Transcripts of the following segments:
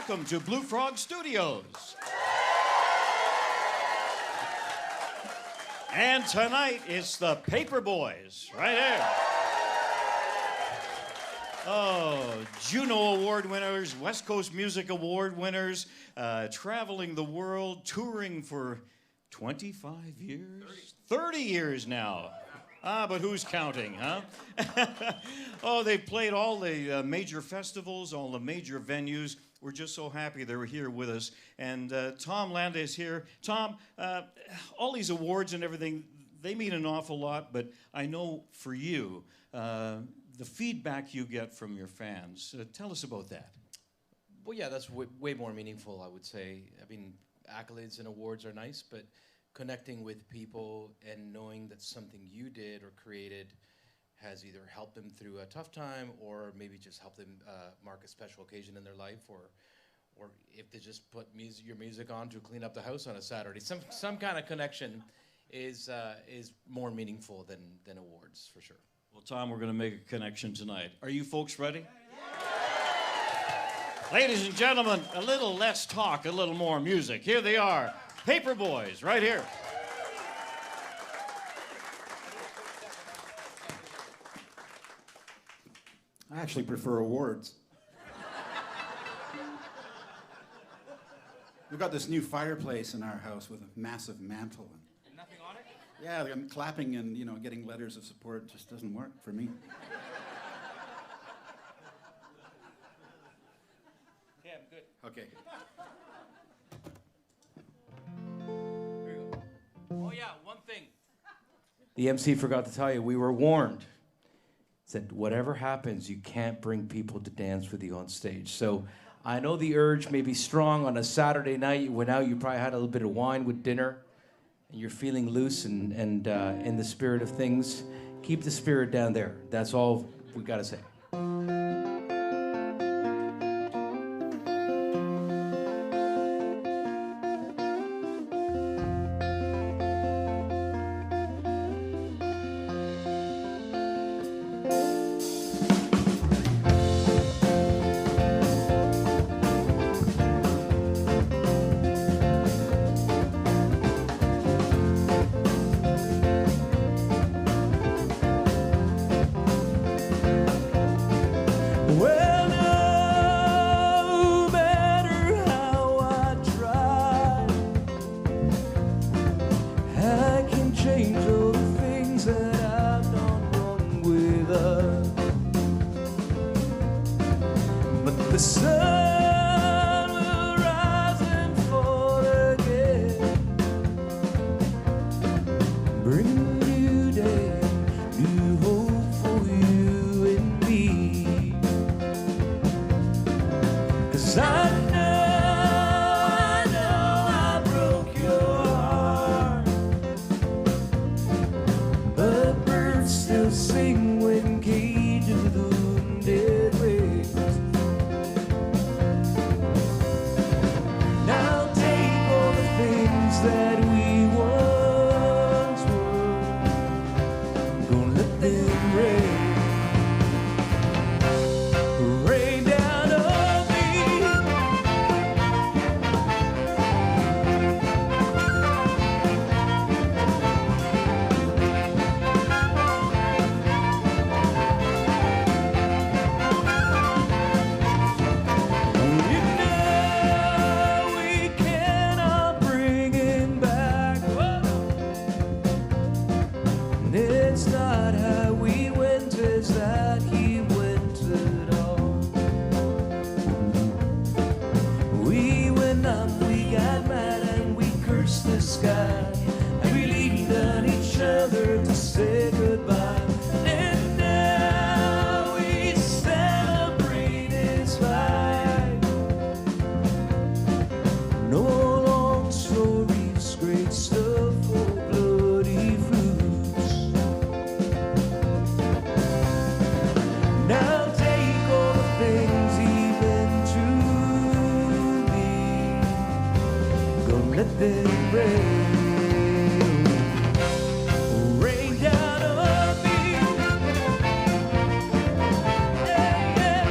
welcome to Blue Frog Studios. And tonight, it's the Paperboys, right here. Oh, Juno Award winners, West Coast Music Award winners, traveling the world, touring for 25 years? 30 years now. But who's counting, huh? Oh, they've played all the major festivals, all the major venues. We're just so happy they were here with us. And Tom Landa is here. Tom, all these awards and everything, they mean an awful lot, but I know for you, the feedback you get from your fans, tell us about that. Well, yeah, that's way more meaningful, I would say. I mean, accolades and awards are nice, but connecting with people and knowing that something you did or created has either helped them through a tough time or maybe just helped them mark a special occasion in their life, or if they just put your music on to clean up the house on a Saturday. Some kind of connection is more meaningful than awards, for sure. Well, Tom, we're going to make a connection tonight. Are you folks ready? Ladies and gentlemen, a little less talk, a little more music. Here they are, Paperboys, right here. I actually prefer awards. We've got this new fireplace in our house with a massive mantle. And nothing on it? Yeah, I'm clapping and, getting letters of support just doesn't work for me. Yeah, I'm good. Okay. Here we go. Oh yeah, one thing. The MC forgot to tell you, we were warned. Said, whatever happens, you can't bring people to dance with you on stage. So I know the urge may be strong on a Saturday night when now you probably had a little bit of wine with dinner and you're feeling loose and in the spirit of things. Keep the spirit down there. That's all we got to say. The sun will rise and fall again, bring a new day, new hope for you and me. 'Cause I know I broke your heart, but birds still sing when caged to the wounded waves. That we once were, don't let them rain down on me. You know we cannot bring it back. It's not how we went, it's that he went at all. We went up, we got mad, and we cursed the sky, and we leaned on each other to say goodbye. And now we celebrate his life. No long stories, great stuff for bloody fruits. Now take all the things he meant to me. Gonna let them rain down on me. Yeah, yeah.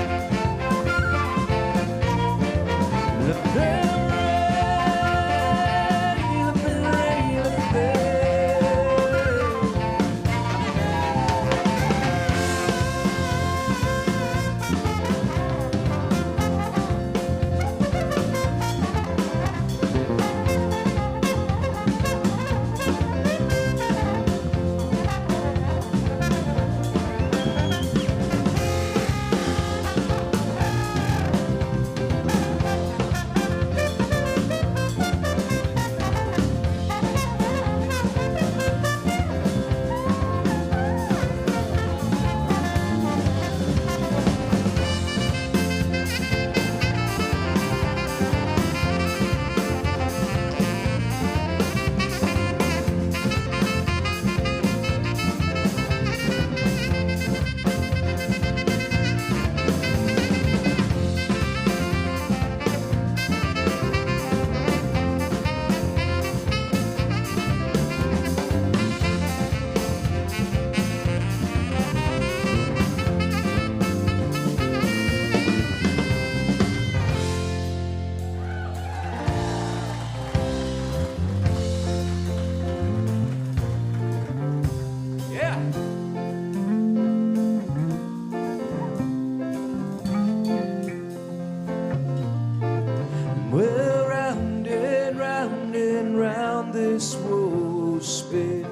down this road spit.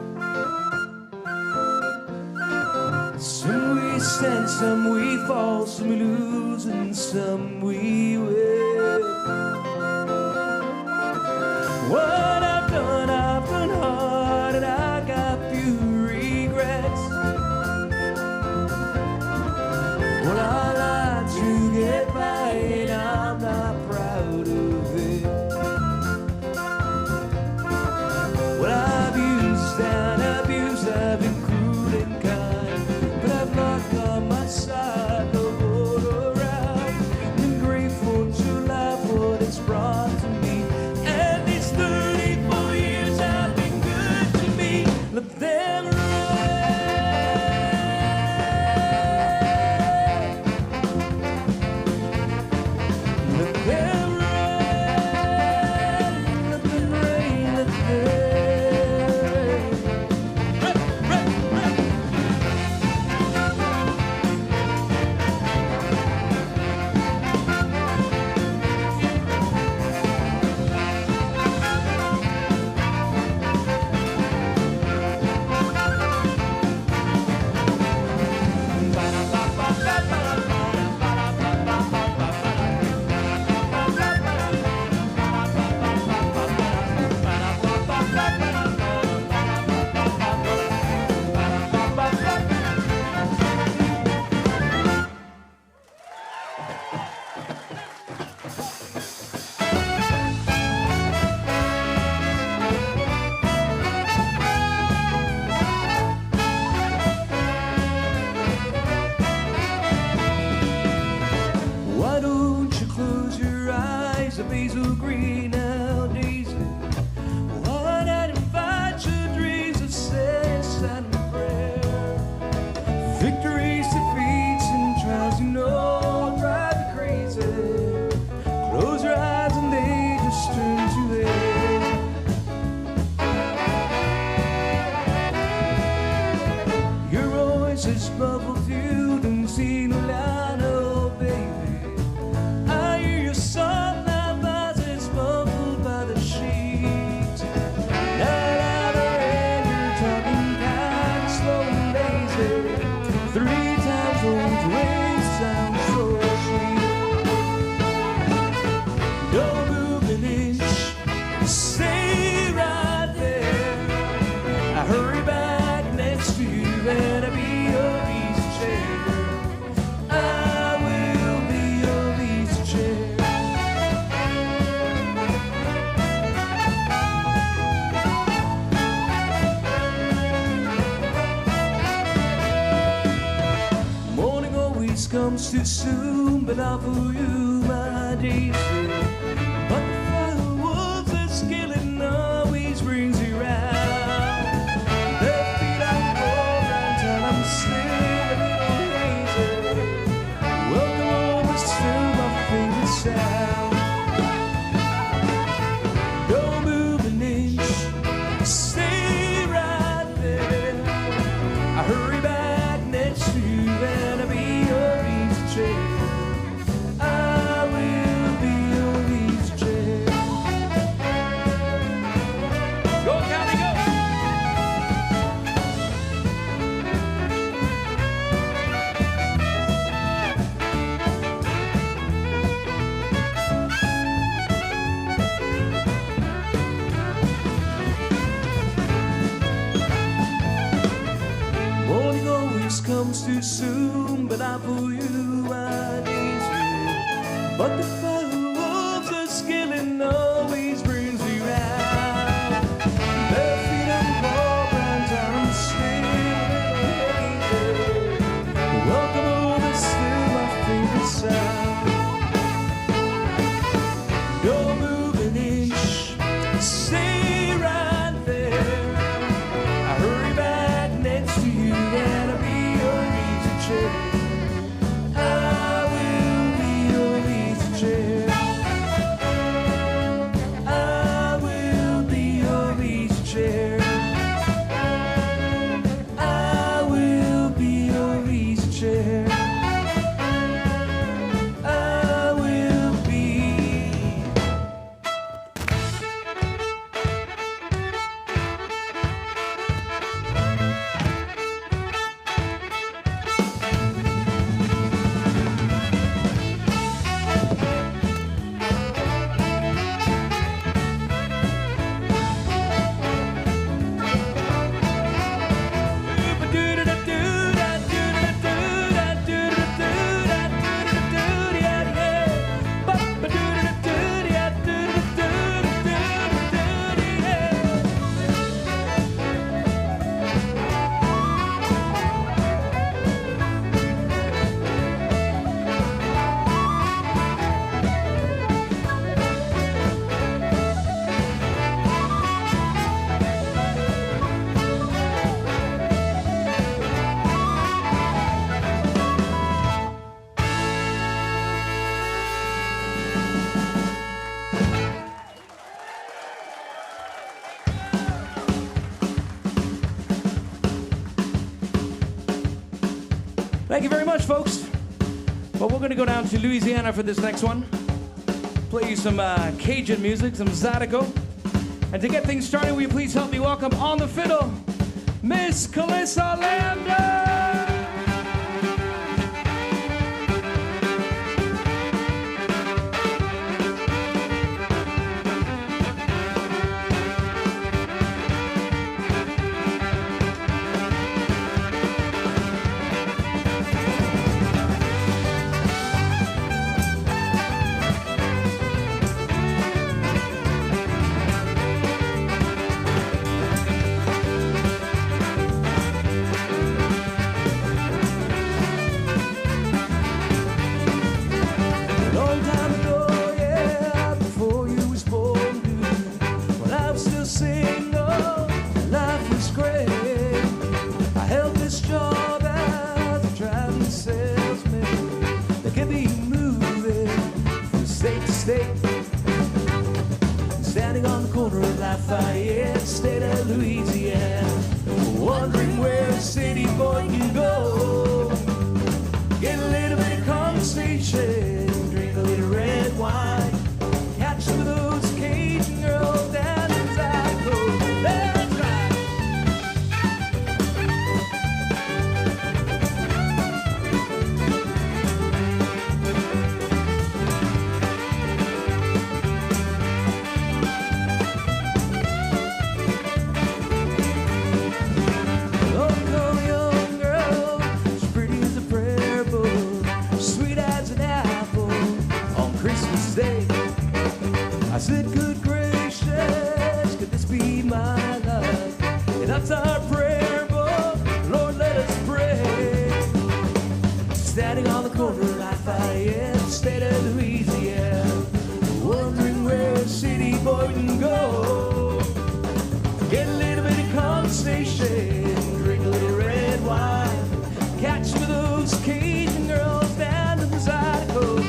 Some we stand, some we fall, some we lose, and some we win. What I've done hard, and I got few regrets. Well, I lied to get by, and I'm not proud of it. Well, I've used and abused, I've been cruel and kind, but I've luck on my side, no more around. Been grateful to life, what it's brought to me, and these 34 years have been good to me. Let them run. Let them run. Let them rain. Let them Why don't you close your eyes, a basil green now daisy? Why not invite your dreams of success and prayer? Victories, defeats, and trials you know drive you crazy. Close your eyes and they just turn to air. Your voice is muffled, you don't see no line, oh baby. I hear your song now, but it's muffled by the sheets. Not out of hand, you're talking kind of slow and lazy. 3 times old ways sound so sweet. Don't move an inch, stay right there. I hurry back next to you and I'll be your easy chair. I will be your easy chair. Morning always comes too soon, but not for you, my daisy. But the fireworks that skillet always brings you round. Their feet on cold until I'm still a little hazy. Welcome home is still my favorite sound. Don't move an inch, stay right there. I hurry back next to you and I'll be your easy chair. I will be your easy chair. Go, Callie, go! Morning always comes too soon, but not for you, my daisy. But the fireworks that skillet always brings me round. Their feet on cold ground, I'm still a little hazy. Welcome home is still my favorite sound. Don't move an inch, stay right there. I hurry back next to you and I'll be your easy chair. I will be your easy chair. Thank you very much, folks. Well, we're going to go down to Louisiana for this next one. Play you some Cajun music, some Zydeco. And to get things started, will you please help me welcome on the fiddle, Miss Calissa Lander. Standing on the corner of Lafayette, state of Louisiana, wondering where a city boy can go. Get a little bit of conversation, drink a little red wine, catch some of those Cajun girls down in Zydeco. That's right. I said, good gracious, could this be my love? And that's our prayer book, Lord, let us pray. Standing on the corner of Lafayette, state of Louisiana, wondering where a city boy can go. Get a little bit of conversation, drink a little red wine, catch some of those Cajun girls down in the Zydeco.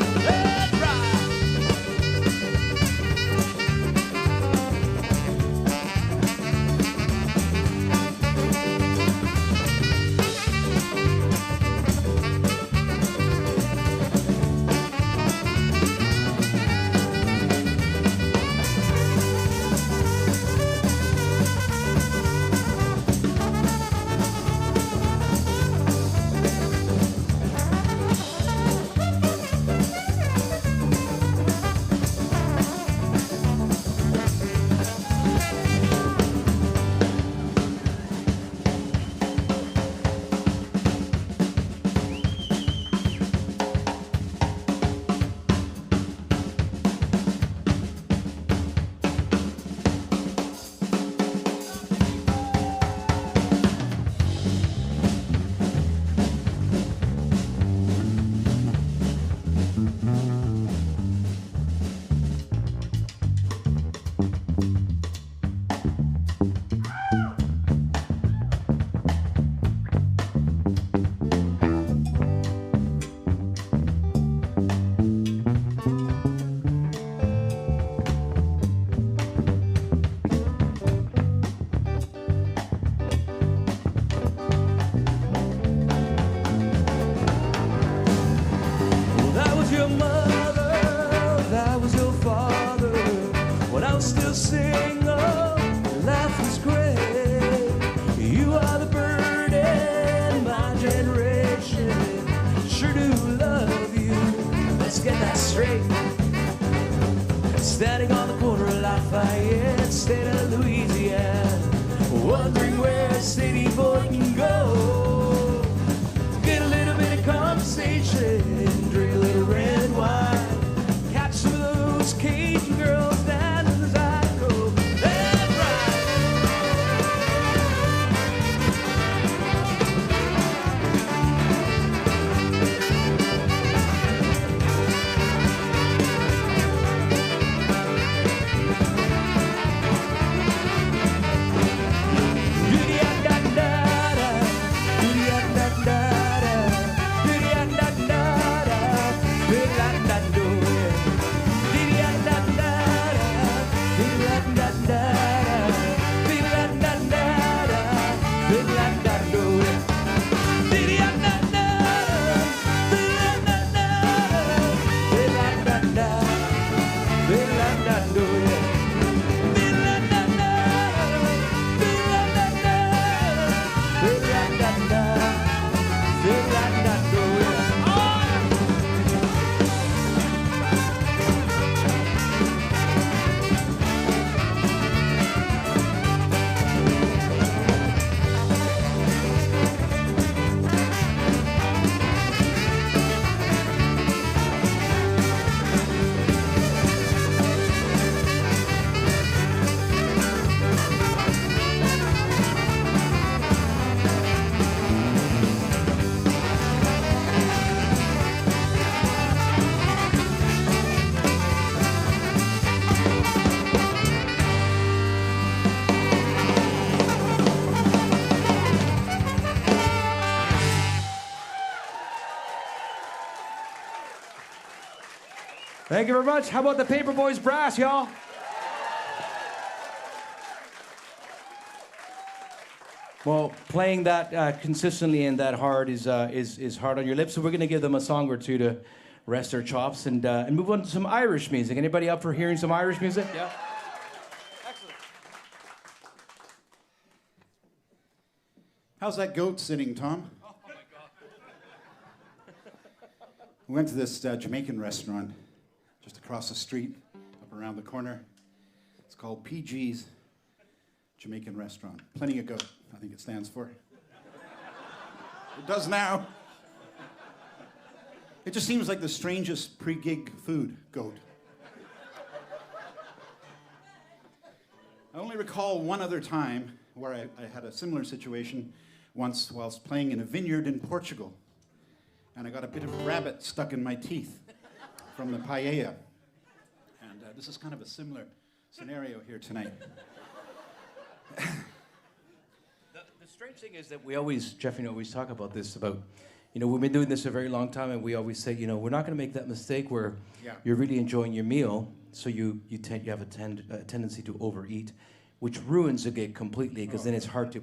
Standing on the corner of Lafayette, state of Louisiana, wondering where a city boy can go. Get a little bit of conversation, drink a little red wine, catch some of those Cajun girls down in the Zydeco. That's right. Thank you very much. How about the Paperboys brass, y'all? Well, playing that consistently and that hard is hard on your lips. So we're going to give them a song or two to rest their chops and move on to some Irish music. Anybody up for hearing some Irish music? Yeah. Excellent. How's that goat sitting, Tom? Oh my God. We went to this Jamaican restaurant just across the street, up around the corner. It's called PG's Jamaican Restaurant. Plenty of goat, I think it stands for. It does now. It just seems like the strangest pre-gig food, goat. I only recall one other time where I had a similar situation once whilst playing in a vineyard in Portugal. And I got a bit of rabbit stuck in my teeth from the paella. And this is kind of a similar scenario here tonight. The strange thing is that we always, Jeff, always talk about this about, we've been doing this a very long time, and we always say, we're not going to make that mistake where you're really enjoying your meal, so you have a tendency to overeat, which ruins the gig completely, because then it's hard to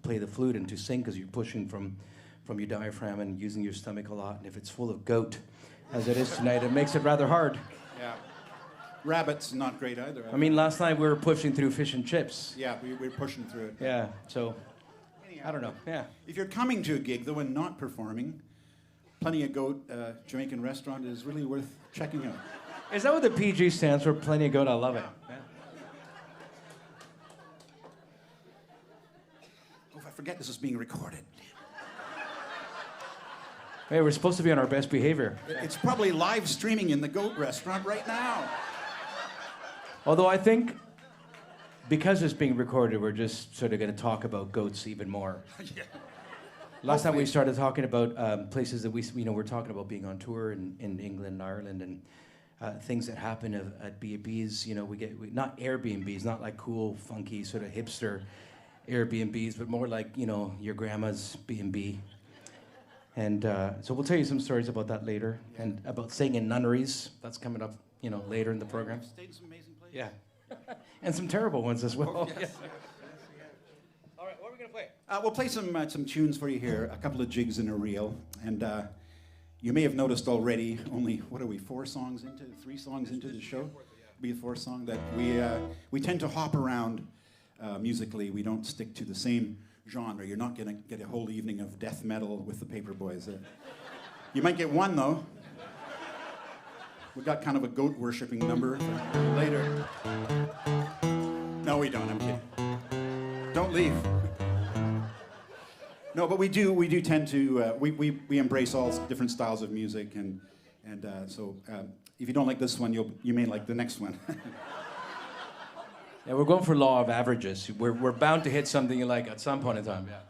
play the flute and to sing, because you're pushing from your diaphragm and using your stomach a lot, and if it's full of goat, as it is tonight, it makes it rather hard. Yeah. Rabbit's not great either. I mean, last night we were pushing through fish and chips. Yeah, we were pushing through it. Yeah, so, I don't know, yeah. If you're coming to a gig, though, and not performing, Plenty of Goat Jamaican restaurant is really worth checking out. Is that what the PG stands for? Plenty of Goat? I love it. Yeah. Oh, if I forget this is being recorded. Hey, we're supposed to be on our best behavior. It's probably live streaming in the Goat restaurant right now. Although I think because it's being recorded, we're just sort of going to talk about goats even more. Yeah. Last time we started talking about places that we're talking about being on tour in England and Ireland and things that happen at B&Bs. Not Airbnbs, not like cool, funky, sort of hipster Airbnbs, but more like, your grandma's B&B. And so we'll tell you some stories about that later, and about staying in nunneries. That's coming up, later in the program. I've stayed in some amazing places. Yeah. And some terrible ones as well. Oh, yes. All right, what are we going to play? We'll play some tunes for you here, a couple of jigs and a reel. And you may have noticed already, only, 3 songs into the show? Be the fourth song that we tend to hop around musically. We don't stick to the same genre. You're not going to get a whole evening of death metal with the Paperboys. You might get one, though. We've got kind of a goat worshipping number for later. No, we don't. I'm kidding. Don't leave. No, but we do tend to we embrace all different styles of music, and so if you don't like this one, you may like the next one. Yeah, we're going for law of averages. We're bound to hit something you like at some point in time. Yeah.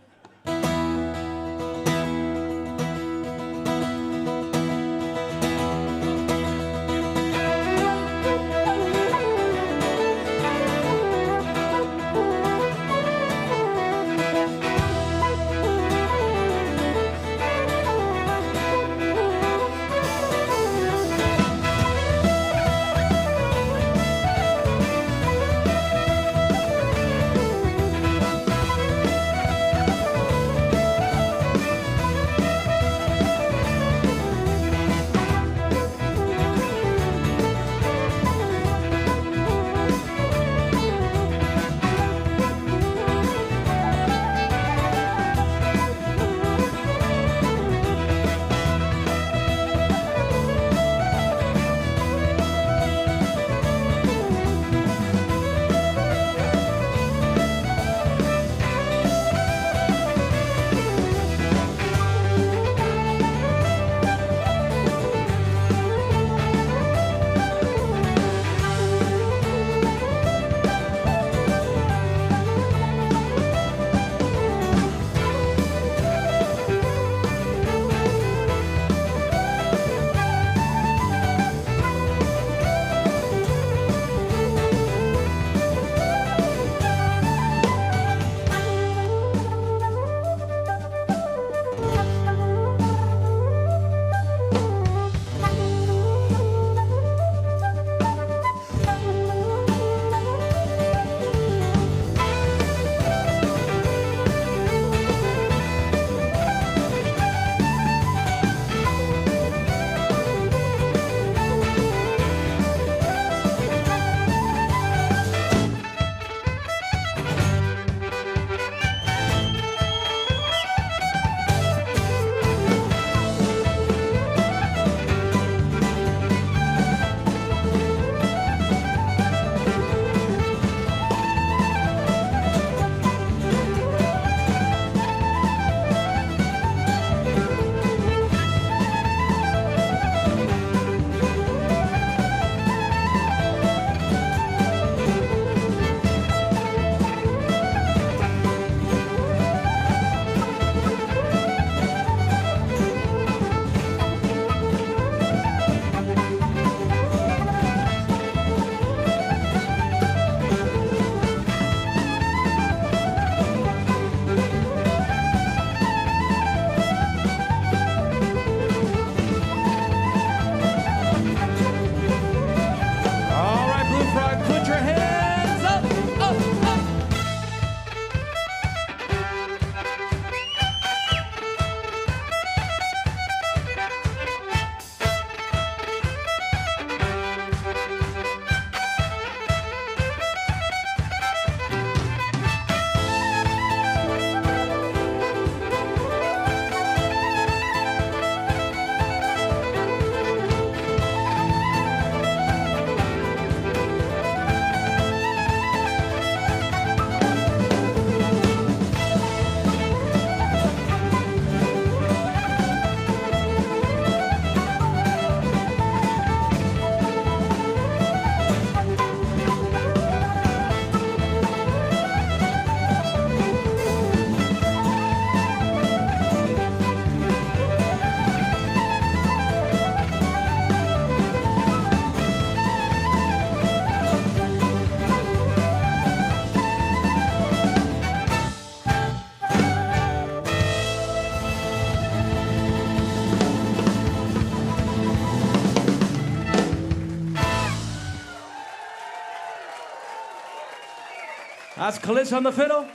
That's Callis on the fiddle.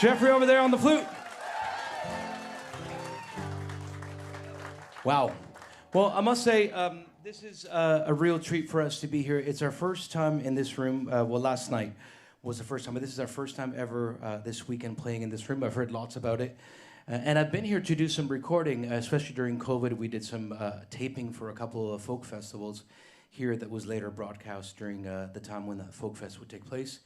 Jeffrey over there on the flute. Wow. Well, I must say, this is a real treat for us to be here. It's our first time in this room. Last night was the first time, but this is our first time ever this weekend playing in this room. I've heard lots about it. And I've been here to do some recording, especially during COVID. We did some taping for a couple of folk festivals here that was later broadcast during the time when the folk fest would take place.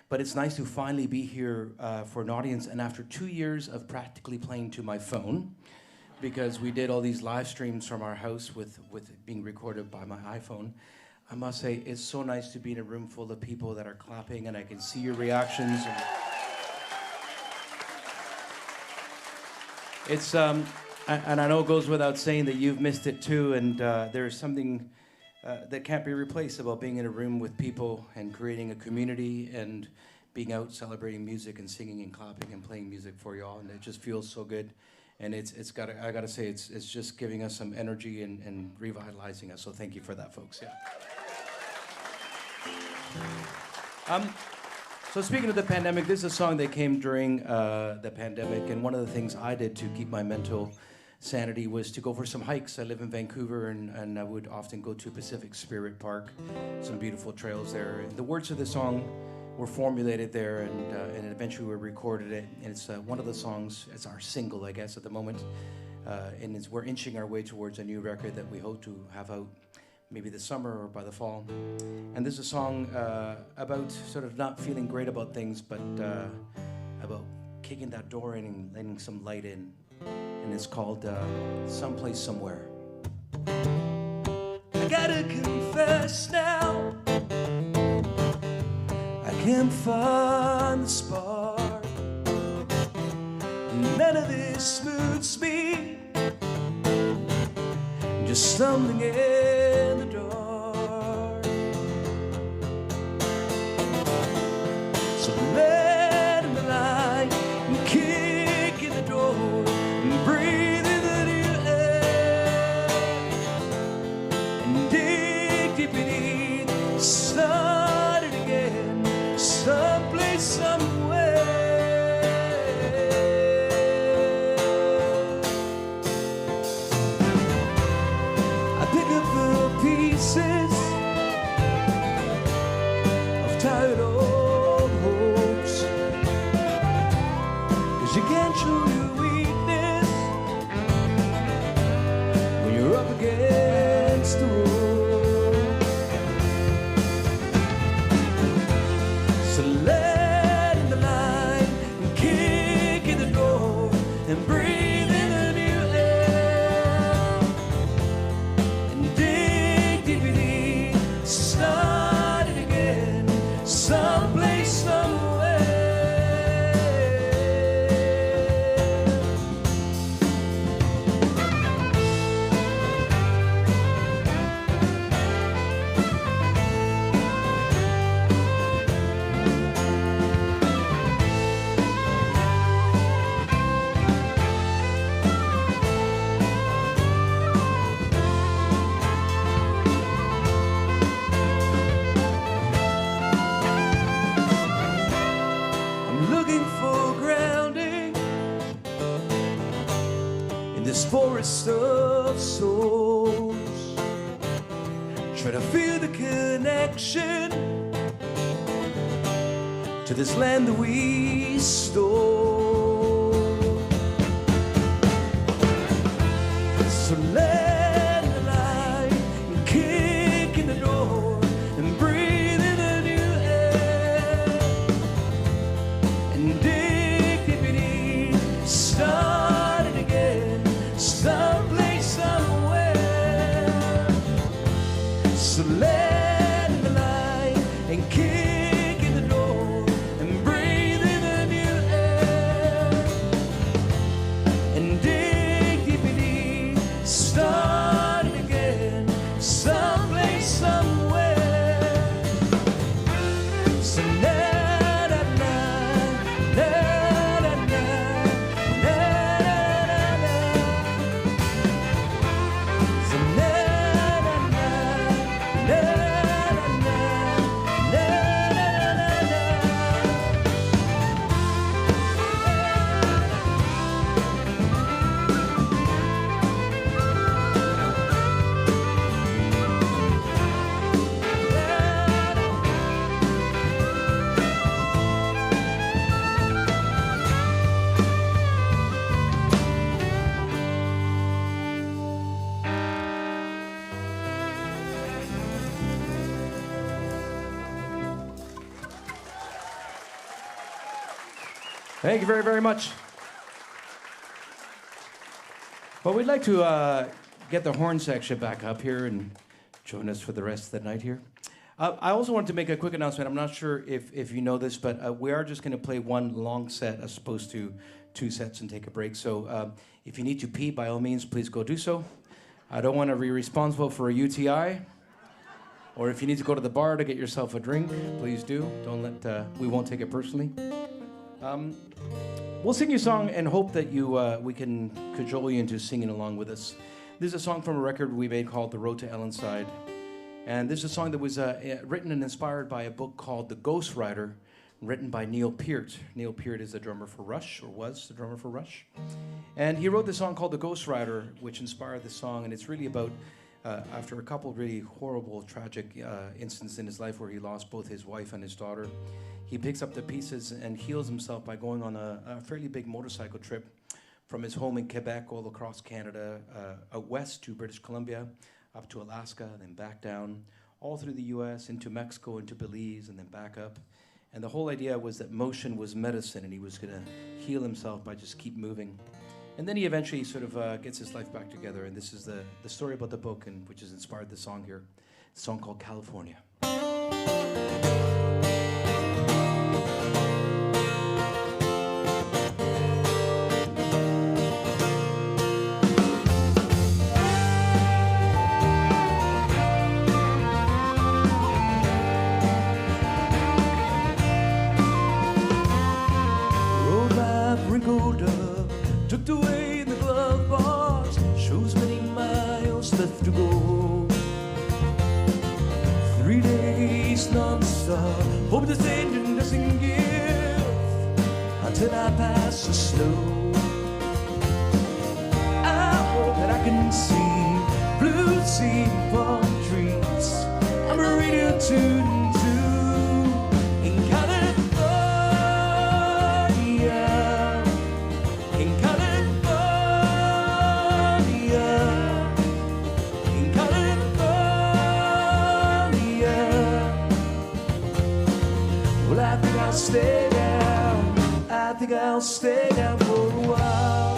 But it's nice to finally be here for an audience. And after 2 years of practically playing to my phone, because we did all these live streams from our house with being recorded by my iPhone, I must say it's so nice to be in a room full of people that are clapping and I can see your reactions. And it's and I know it goes without saying that you've missed it too, and there's something that can't be replaced about being in a room with people and creating a community and being out celebrating music and singing and clapping and playing music for you all, and it just feels so good. And I gotta say, it's just giving us some energy and revitalizing us. So thank you for that, folks. Yeah. So speaking of the pandemic, this is a song that came during the pandemic, and one of the things I did to keep my mental sanity was to go for some hikes. I live in Vancouver, and I would often go to Pacific Spirit Park, some beautiful trails there. And the words of the song were formulated there, and eventually we recorded it. And it's one of the songs, it's our single, I guess, at the moment. And we're inching our way towards a new record that we hope to have out maybe this summer or by the fall. And this is a song about sort of not feeling great about things, but about kicking that door in and letting some light in. And it's called Someplace Somewhere. I gotta confess now, I can't find the spark. None of this moves me, just stumbling in the dark. So let in the light and kick in the door and breathe in the new air and dig deep beneath, start it again, someplace, somewhere. I pick up the pieces of tired old hopes, 'cause you can't show your weakness when you're up against the rope. So let in the light and kick in the door and breathe in the new air and dig deep beneath, start it again, someplace, somewhere. I'm looking for grounding in this forest of souls. Try to feel the connection to this land that we stole. So let the light and kick in the door and breathe in the new air and dig deep beneath, start it again, someplace, somewhere. So let in the light and kick in the door and breathe in the new air Thank you very, very much. Well, we'd like to get the horn section back up here and join us for the rest of the night here. I also wanted to make a quick announcement. I'm not sure if you know this, but we are just going to play one long set as opposed to 2 sets and take a break. So if you need to pee, by all means, please go do so. I don't want to be responsible for a UTI. Or if you need to go to the bar to get yourself a drink, please do. Don't let, we won't take it personally. We'll sing you a song and hope that we can cajole you into singing along with us. This is a song from a record we made called The Road to Ellenside. And this is a song that was written and inspired by a book called The Ghost Rider, written by Neil Peart. Neil Peart is the drummer for Rush, or was the drummer for Rush. And he wrote this song called The Ghost Rider, which inspired this song. And it's really about, after a couple of really horrible, tragic incidents in his life where he lost both his wife and his daughter, he picks up the pieces and heals himself by going on a fairly big motorcycle trip from his home in Quebec all across Canada, out west to British Columbia, up to Alaska, then back down, all through the US, into Mexico, into Belize, and then back up. And the whole idea was that motion was medicine, and he was going to heal himself by just keep moving. And then he eventually sort of gets his life back together, and this is the story about the book, and which has inspired the song here. It's a song called California. Tucked away in the glove box, shows many miles left to go. 3 days non-stop, hope this engine doesn't give until I pass the snow. I hope that I can see blue sea palm trees. I'm a radio tuned to in California. Stay down, I think I'll stay down for a while.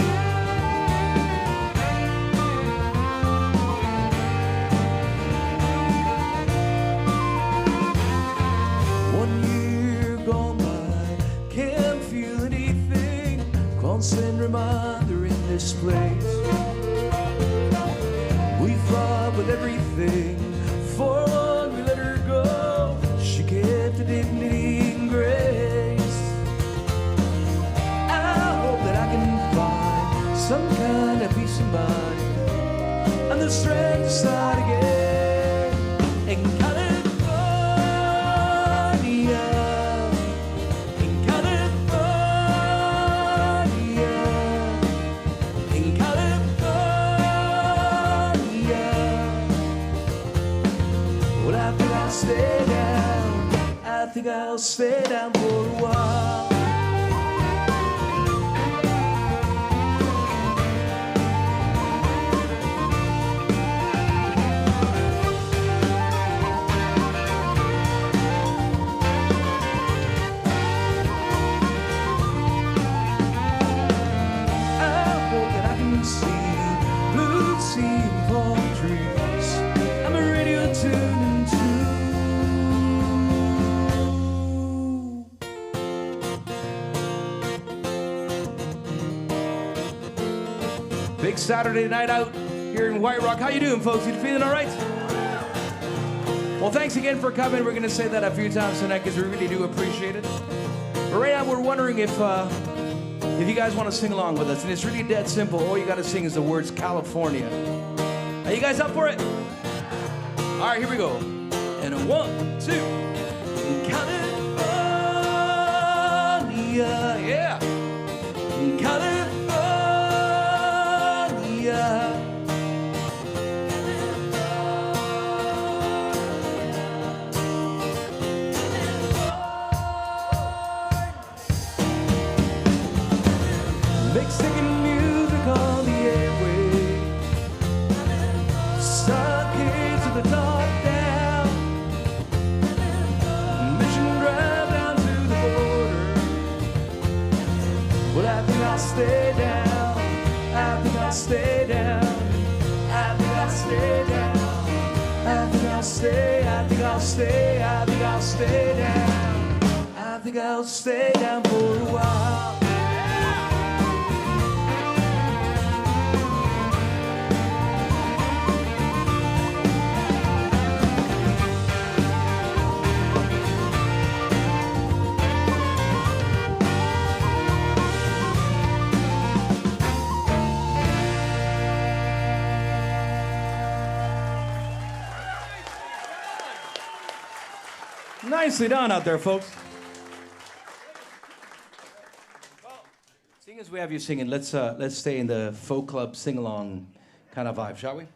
One year gone by, can't feel anything. Constant reminder in this place. We fought with everything. For one we let her go. She kept the dignity and grace. I hope that I can find some kind of peace of mind and the strength to start again in California. In California. In California. Well, I think I'll stay down. I think I'll stay down for a while. I hope that I can see blue sea and palm trees. I'm a radio tuned to. Big Saturday night out here in White Rock. How you doing, folks? You feeling all right? Well, thanks again for coming. We're going to say that a few times tonight because we really do appreciate it. But right now, we're wondering if you guys want to sing along with us. And it's really dead simple. All you got to sing is the words California. Are you guys up for it? All right, here we go. And a 1, 2. California, yeah. California. Mexican music on the airway. Stargates of the dark down. Mission I'll stay down. I think I'll stay down. I think I'll stay down. I think I'll stay. I think I'll stay. I think I'll stay down. I think I'll stay down for a while. Nicely done out there, folks. Well, seeing as we have you singing, let's stay in the folk club sing-along kind of vibe, shall we?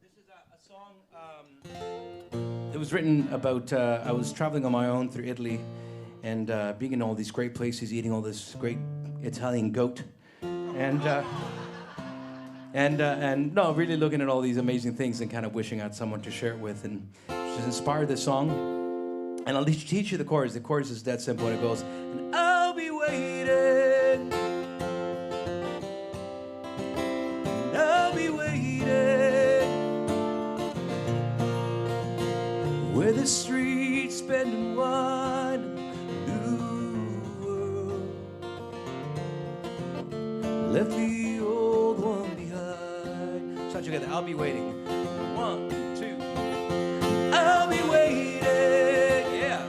This is a song. It was written about I was traveling on my own through Italy, and being in all these great places, eating all this great Italian goat, and no, really looking at all these amazing things and kind of wishing I had someone to share it with, and she's inspired this song. And I'll teach you the chorus. The chorus is that simple, and it goes, and I'll be waiting, and I'll be waiting, where the streets bend and wide, new world, left the old one behind. Shout together, I'll be waiting. 1, 2. I'll be waiting, yeah.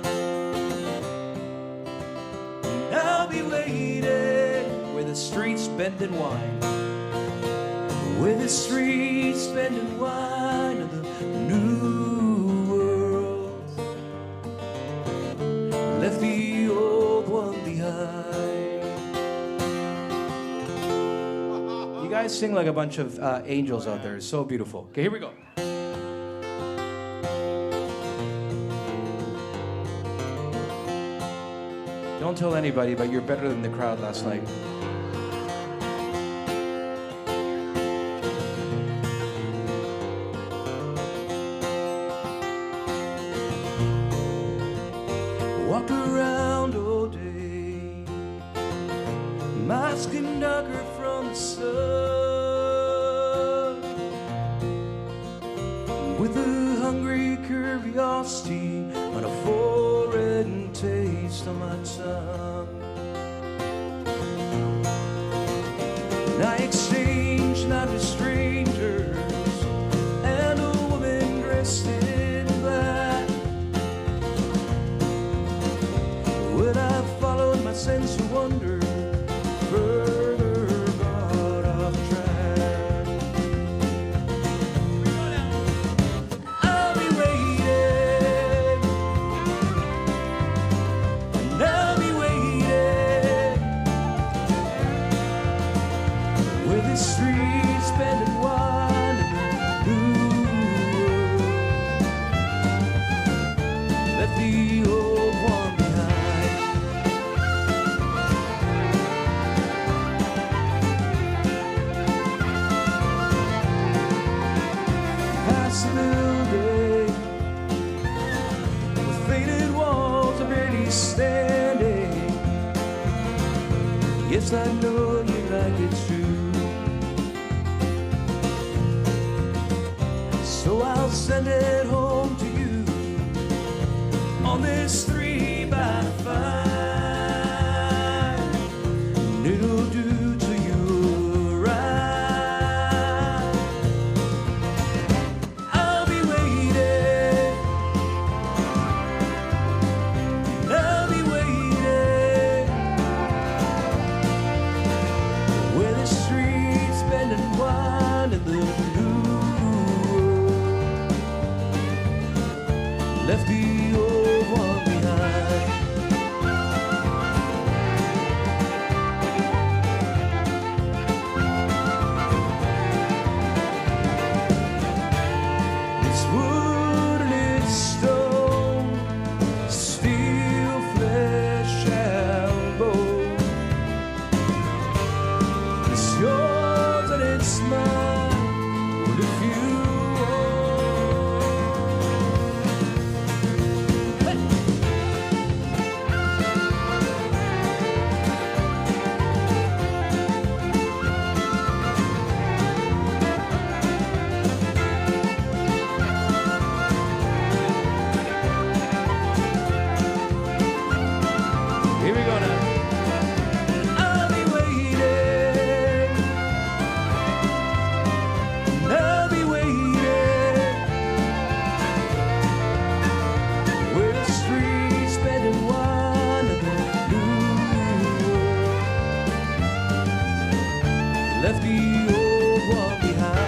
And I'll be waiting, where the streets bend and wind, where the streets bend and wind of the new world, left the old one behind. You guys sing like a bunch of angels out there. It's so beautiful. Okay, here we go. Don't tell anybody, but you're better than the crowd last night. Walked around all day, my skin darker from the sun, with a hungry curiosity on a foreign taste on my tongue. And I exchanged not with strangers and a woman dressed in black. When I followed my sense of wonder, further got off track. I'll be waiting, and I'll be waiting, where the streets bend and wind and the new world left the old one behind. Past the building with faded walls are barely standing. Yes, I know you like it too, so I'll send it home to you on this 3x5. And it'll do to you right. I'll be waiting, and I'll be waiting, where the streets bend and wind and the new world left the old one behind. left the old one behind.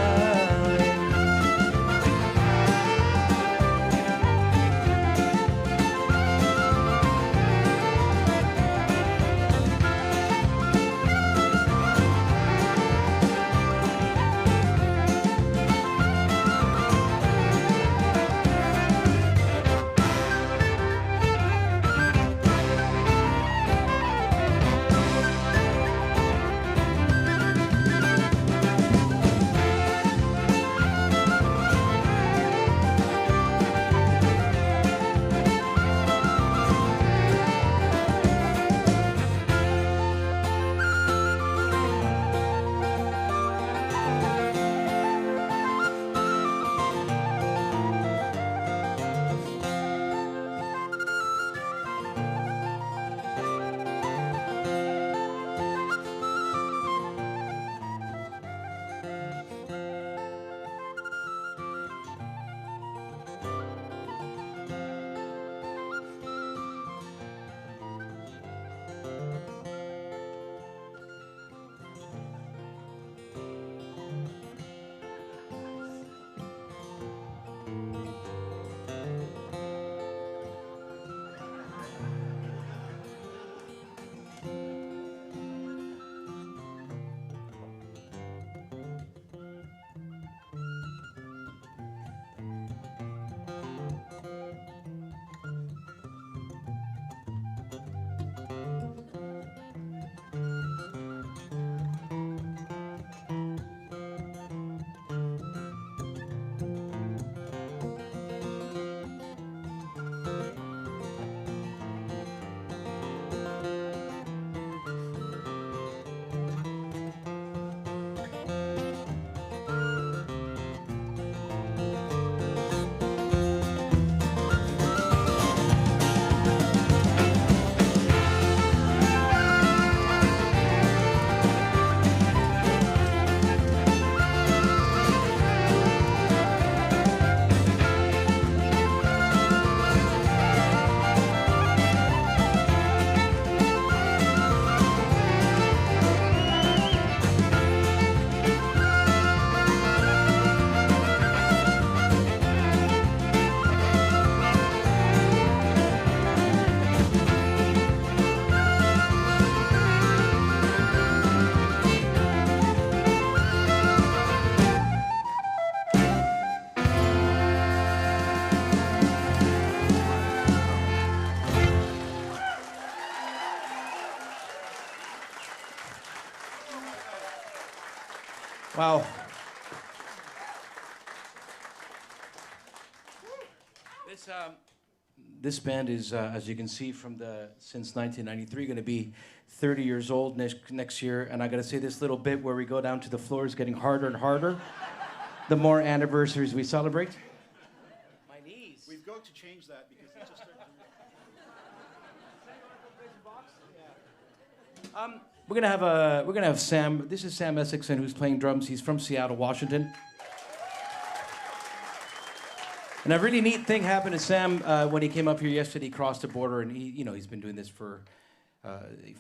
Wow. This band is, as you can see from since 1993, going to be 30 years old next year. And I got to say, this little bit where we go down to the floor is getting harder and harder. The more anniversaries we celebrate. My knees. We've got to change that because it's just starting to... We're gonna have Sam. This is Sam Essexon, who's playing drums. He's from Seattle, Washington. And a really neat thing happened to Sam when he came up here yesterday. He crossed the border, and he's been doing this for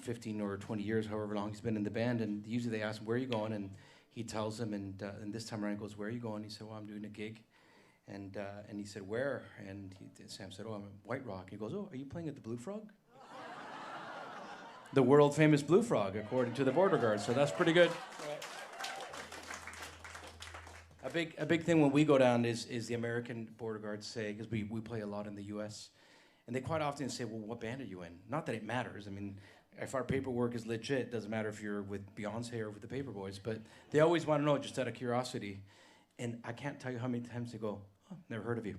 15 or 20 years, however long he's been in the band. And usually they ask him, "Where are you going?" And he tells them. And this time around, he goes, "Where are you going?" He said, "Well, I'm doing a gig." And he said, "Where?" And Sam said, "Oh, I'm at White Rock." He goes, "Oh, are you playing at the Blue Frog?" The world famous Blue Frog, according to the border guards. So that's pretty good. A big thing when we go down is the American border guards say, because we play a lot in the U.S., and they quite often say, "Well, what band are you in?" Not that it matters. I mean, if our paperwork is legit, it doesn't matter if you're with Beyonce or with the Paperboys, but they always want to know just out of curiosity. And I can't tell you how many times they go, "Oh, never heard of you."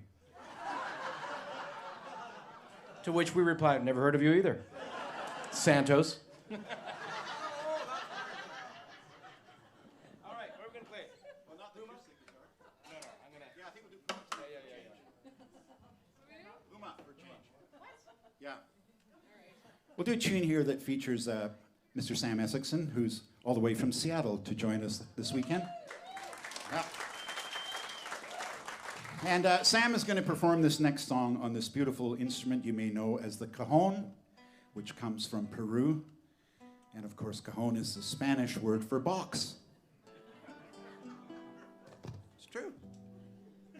To which we reply, "Never heard of you either. Santos." All right, where are we going to play? Well, not the acoustic guitar. No, I'm gonna. Yeah, I think we'll do Puma. Puma for a change. Yeah. We'll do a tune here that features Mr. Sam Essexon, who's all the way from Seattle to join us this weekend. Yeah. And Sam is going to perform this next song on this beautiful instrument you may know as the cajon, which comes from Peru. And of course, cajon is the Spanish word for box.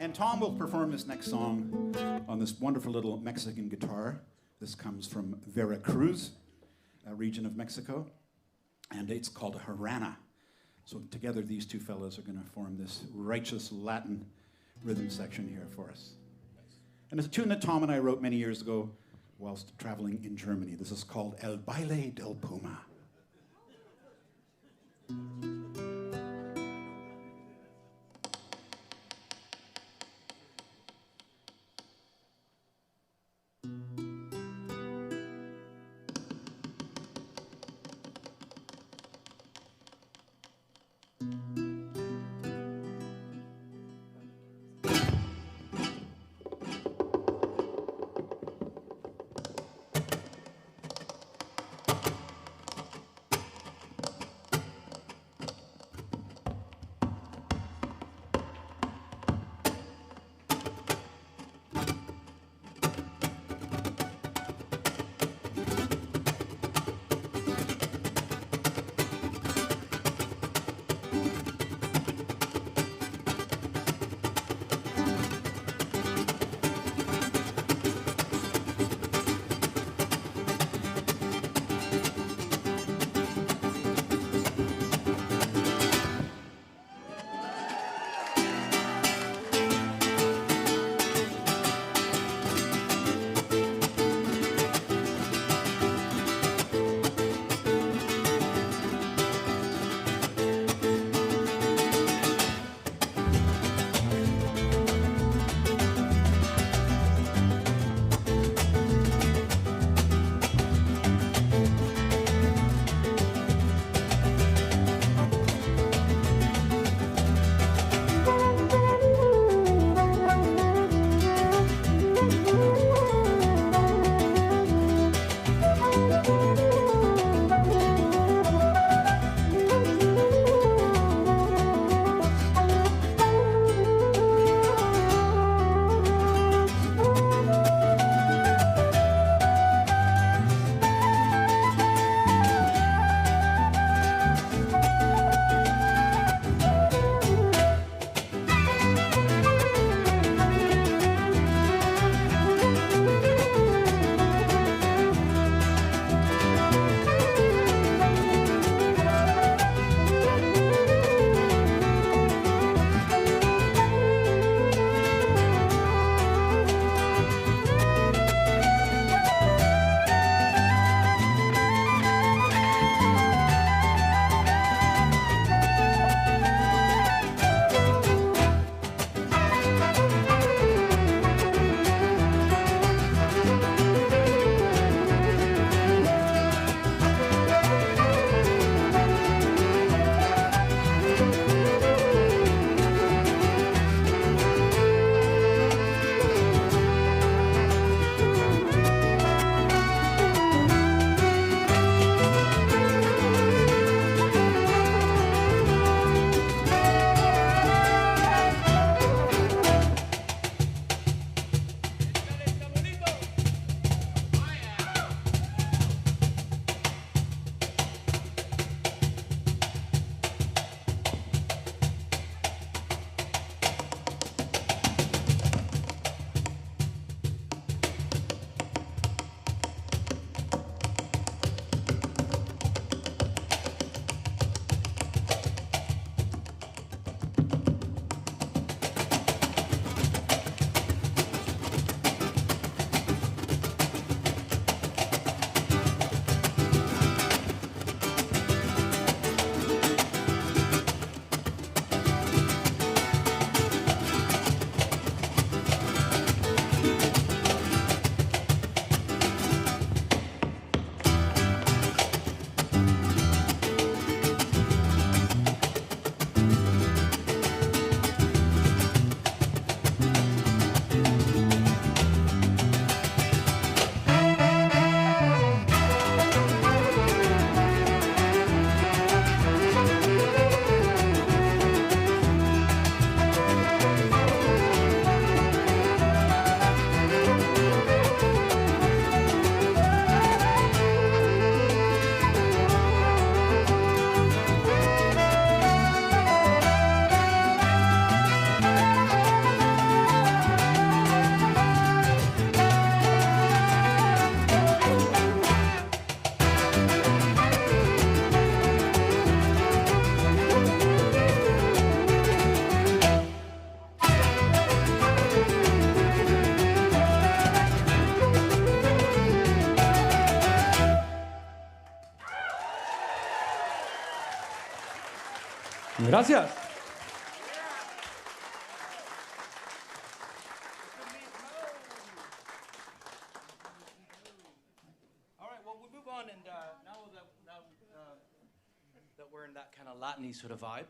And Tom will perform this next song on this wonderful little Mexican guitar. This comes from Veracruz, a region of Mexico, and it's called a jarana. So together these two fellas are going to form this righteous Latin rhythm section here for us. And it's a tune that Tom and I wrote many years ago whilst traveling in Germany. This is called El Baile del Puma. Gracias. All right, well, we'll move on, and now that we're in that kind of Latin-y sort of vibe,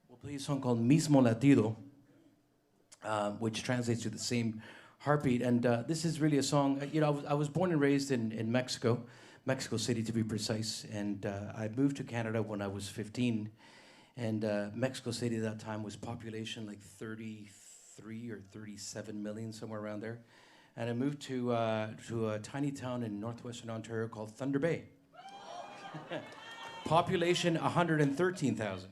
we'll play a song called Mismo Latido, which translates to the same heartbeat. And this is really a song, I was born and raised in Mexico, Mexico City to be precise, and I moved to Canada when I was 15. And Mexico City at that time was population like 33 or 37 million, somewhere around there. And I moved to a tiny town in northwestern Ontario called Thunder Bay. Population 113,000.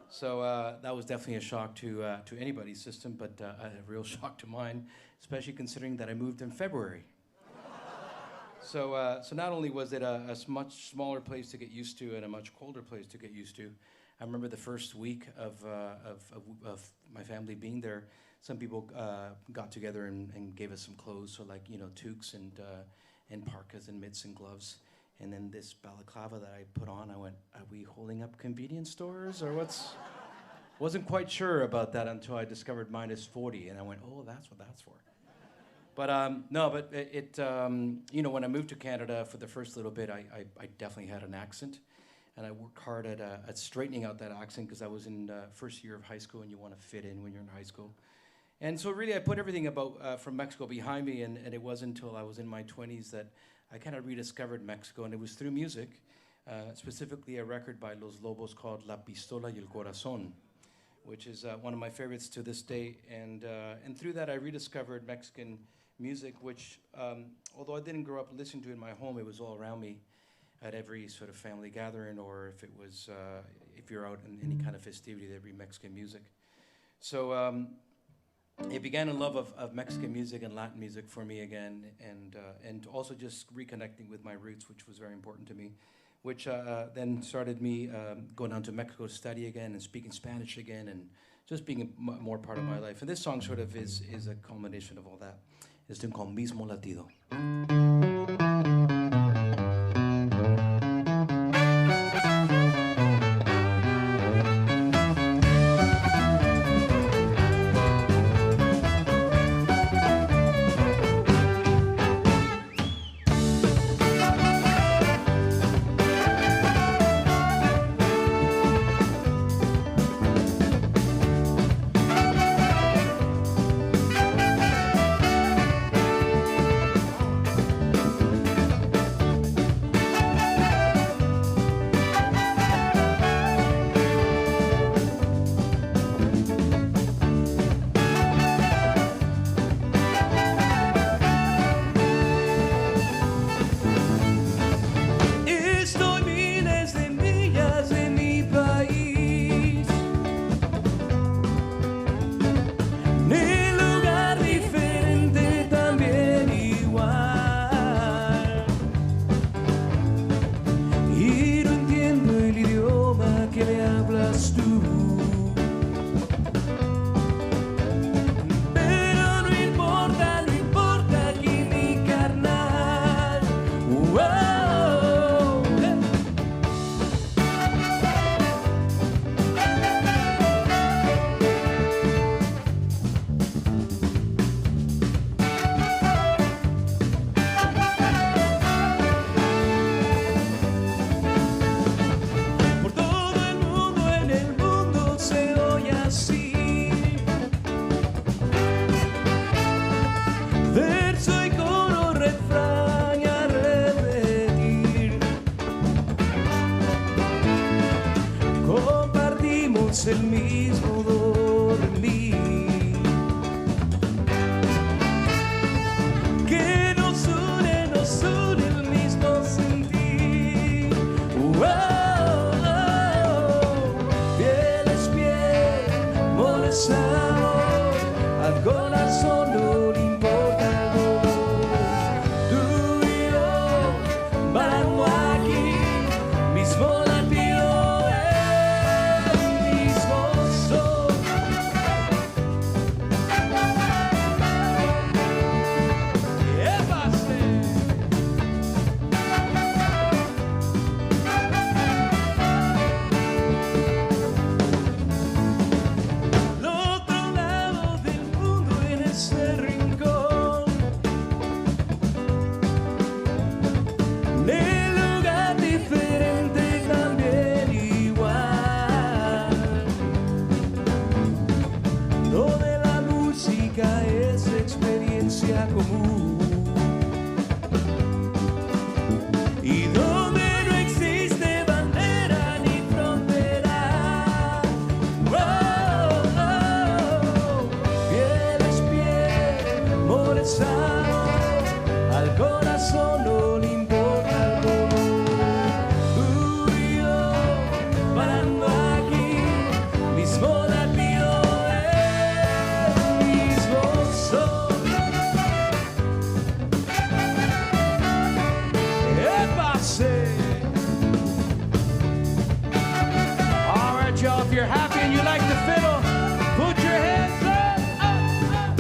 So that was definitely a shock to anybody's system, but a real shock to mine, especially considering that I moved in February. So not only was it a much smaller place to get used to and a much colder place to get used to, I remember the first week of my family being there, some people got together and gave us some clothes, so like, toques and parkas and mitts and gloves. And then this balaclava that I put on, I went, are we holding up convenience stores or what's? Wasn't quite sure about that until I discovered minus 40, and I went, oh, that's what that's for. But when I moved to Canada for the first little bit, I definitely had an accent. And I worked hard at straightening out that accent because I was in first year of high school, and you want to fit in when you're in high school. And so really I put everything about from Mexico behind me, and it wasn't until I was in my 20s that I kind of rediscovered Mexico, and it was through music, specifically a record by Los Lobos called La Pistola y el Corazón, which is one of my favorites to this day. And through that I rediscovered Mexican music, which although I didn't grow up listening to it in my home, it was all around me at every sort of family gathering, or if it was, if you're out in any kind of festivity, there'd be Mexican music. So it began a love of Mexican music and Latin music for me again, and also just reconnecting with my roots, which was very important to me, which then started me going down to Mexico to study again and speaking Spanish again, and just being more part of my life. And this song sort of is a culmination of all that. It's a tune called Mismo Latido. el mismo dormir que nos une el mismo sentir. Piel es piel, amor es amor, al corazón no le importa el dolor. Tú y yo vamos aquí, mismo latido, el mismo sol. say. All right, y'all, if you're happy and you like the fiddle, put your hands up, up, up.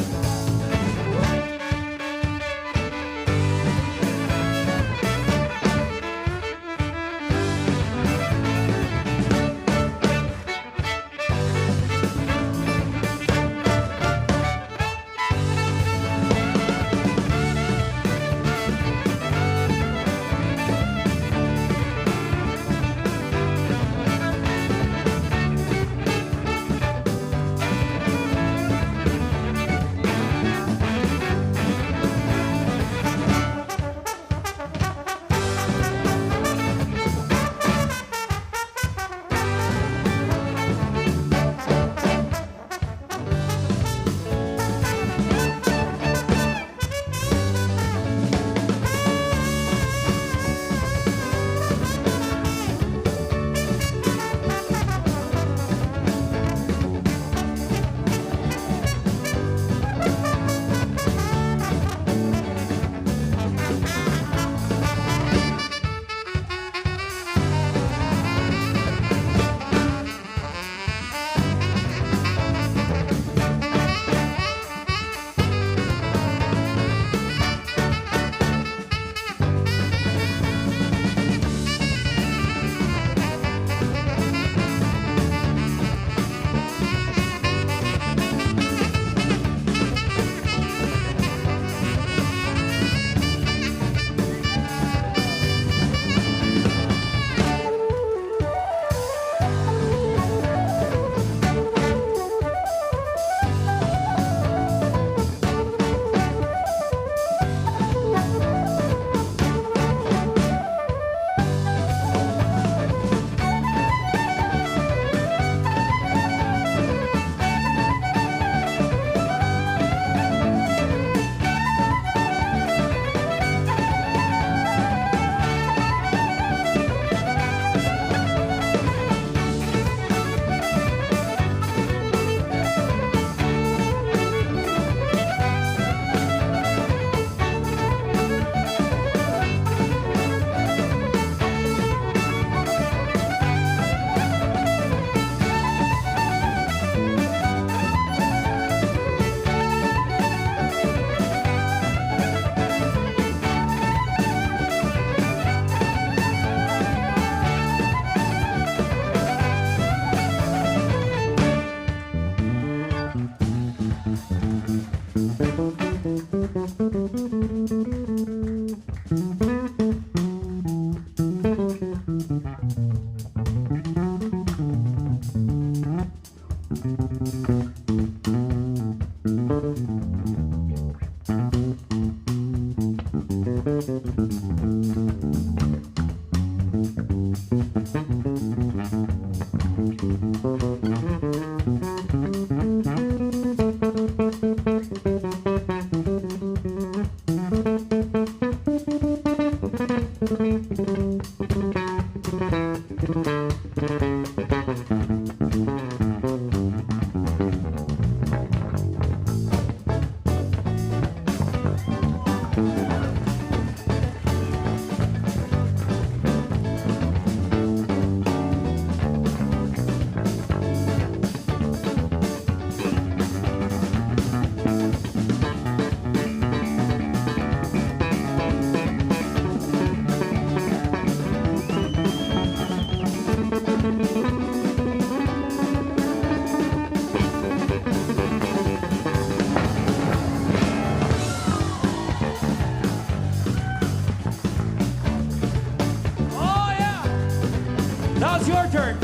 Now it's your turn.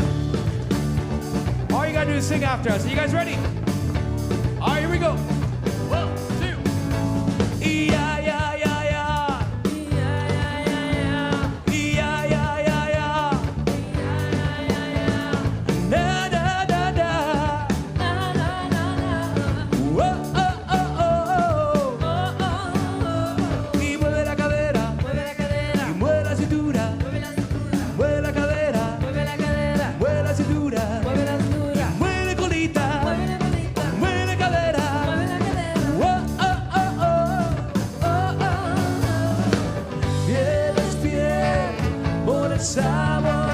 All you gotta do is sing after us. Are you guys ready? All right, here we go. 1, 2. Yeah, yeah, yeah, yeah. Yeah, yeah, yeah, yeah. Yeah, yeah, yeah, yeah. Da, da, da, da. Da, da, da, da. Whoa, oh, oh, oh, oh. Y mueve la cadera. Y mueve la cintura. Mueve la cadera. Mueve la cintura. Mueve colita. sabor,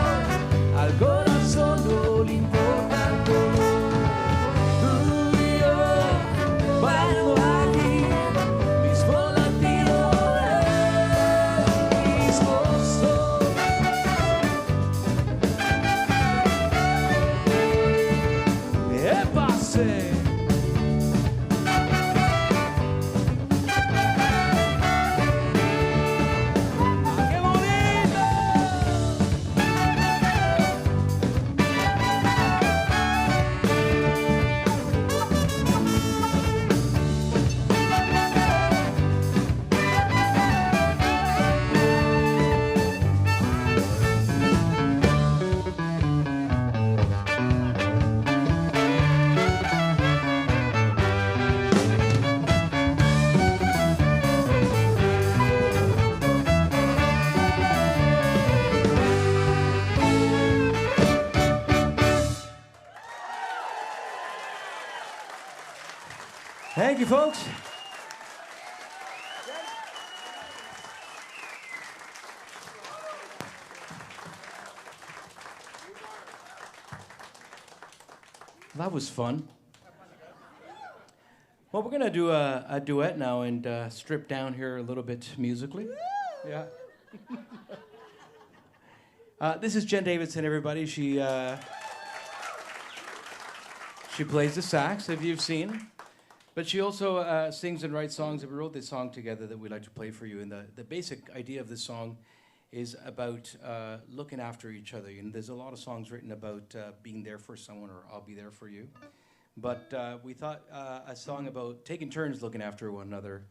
al corazón no le importa el color. Tú y yo, bailando aquí, mismo latido, el mismo sol. Pase. ¡Qué bonito! Thank you, folks. That was fun. Well, we're going to do a duet now and strip down here a little bit musically. Yeah. This is Jen Davidson, everybody. She plays the sax, if you've seen. But she also sings and writes songs, and we wrote this song together that we'd like to play for you. And the basic idea of this song is about looking after each other. You know, there's a lot of songs written about being there for someone or I'll be there for you. But we thought a song about taking turns looking after one another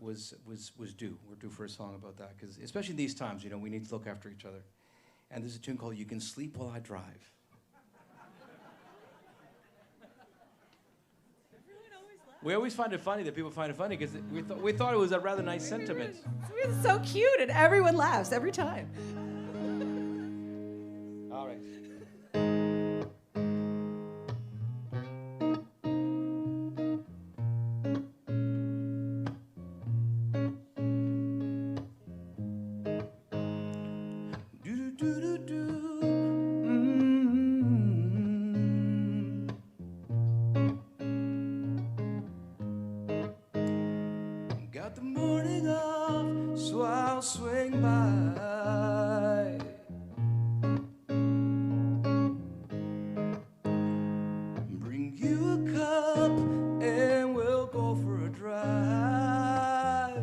was due. We're due for a song about that, because especially in these times, you know, we need to look after each other. And there's a tune called "You Can Sleep While I Drive." We always find it funny that people find it funny because we thought it was a rather nice sentiment. It's so cute, and everyone laughs every time. All right. Got the morning off, so I'll swing by. Bring you a cup and we'll go for a drive.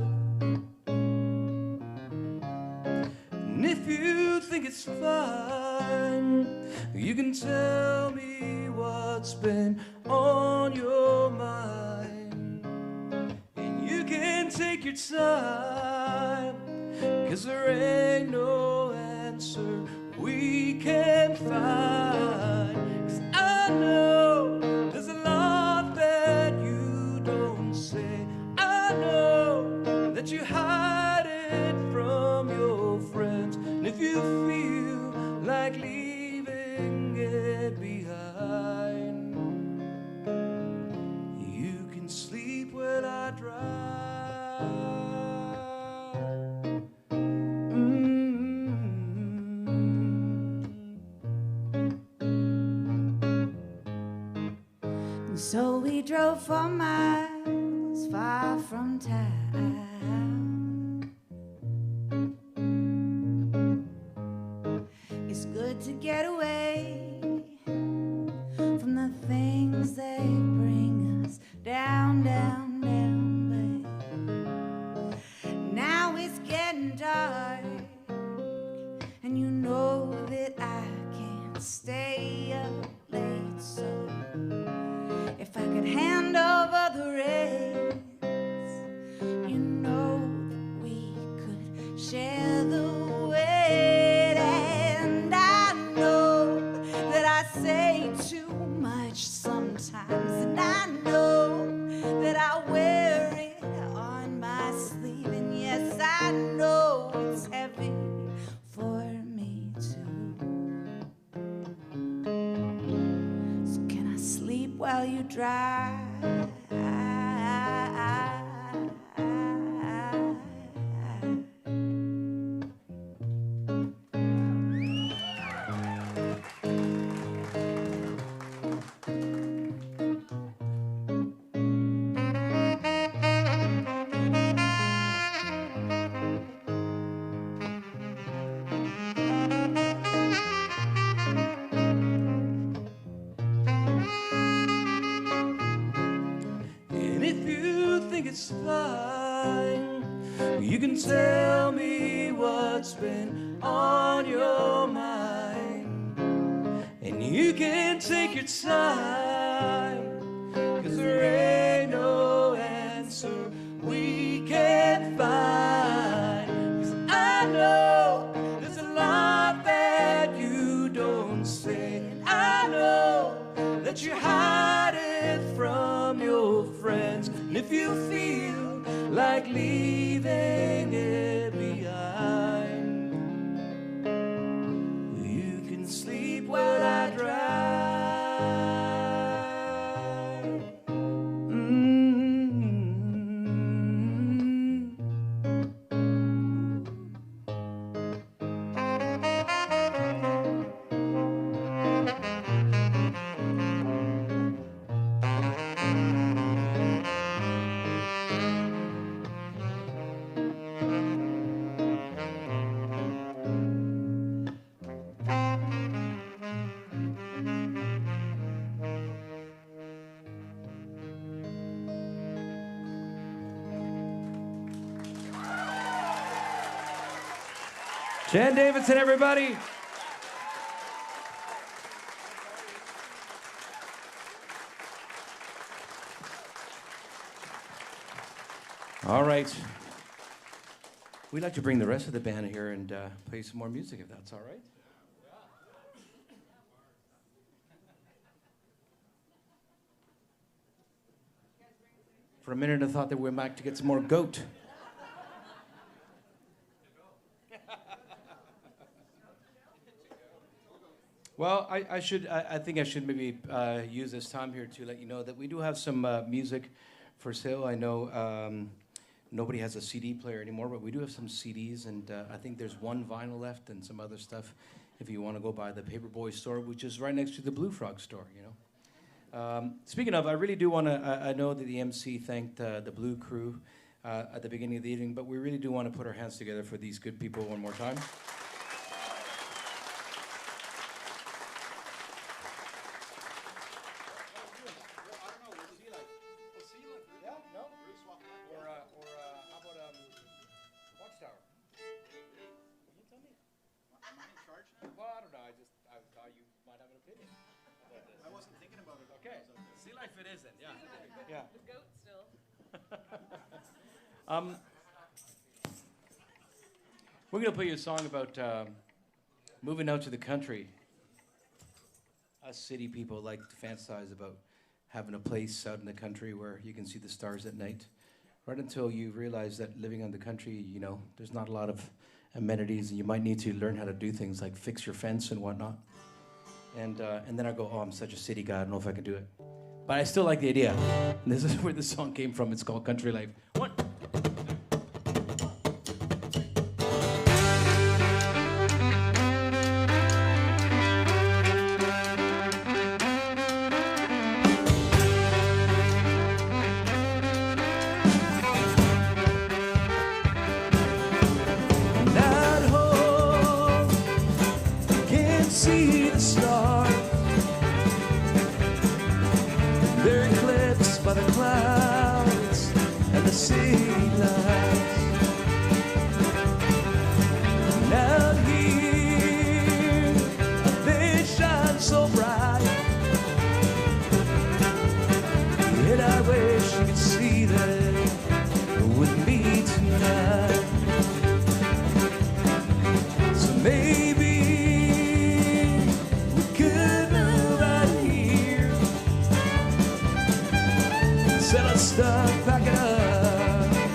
And if you think it's fun, you can tell me what's been on your mind. Take your time, 'cause there ain't no answer we can find. 'Cause I know there's a lot that you don't say. I know that you hide it from your friends. And if you feel like leaving it behind, you can sleep when I drive. So we drove for miles far from town. It's good to get away from the things that bring us down, down, down, babe. Now it's getting dark, and you know that I can't stay up late, so if I could hand over the reins, you know that we could share the weight. And I know that I say too much sometimes, and I know that I wear it on my sleeve. And yes, I know it's heavy for me too. So can I sleep while you drive? You can tell me what's been on your mind, and you can take your time, 'cause there ain't no answer we can't find. 'Cause I know there's a lot that you don't say, and I know that you hide it from your friends. And if you feel like leaving it behind, you can sleep while I drive. Jan Davidson, everybody. All right. We'd like to bring the rest of the band here and play some more music, if that's all right. For a minute, I thought that we went back to get some more goat. Well, I think I should maybe use this time here to let you know that we do have some music for sale. I know nobody has a CD player anymore, but we do have some CDs, and I think there's one vinyl left and some other stuff if you want to go by the Paperboys store, which is right next to the Blue Frog store, you know. Speaking of, I really do want to, I know that the MC thanked the Blue Crew at the beginning of the evening, but we really do want to put our hands together for these good people one more time. We're going to play you a song about moving out to the country. Us city people like to fantasize about having a place out in the country where you can see the stars at night. Right until you realize that living in the country, you know, there's not a lot of amenities, and you might need to learn how to do things like fix your fence and whatnot. And then I go, oh, I'm such a city guy, I don't know if I can do it. But I still like the idea. And this is where the song came from. It's called Country Life. One. See the stars, they're eclipsed by the clouds and the city lights. And out here, they shine so bright, and I wish you could see them with me tonight. So maybe stuff back up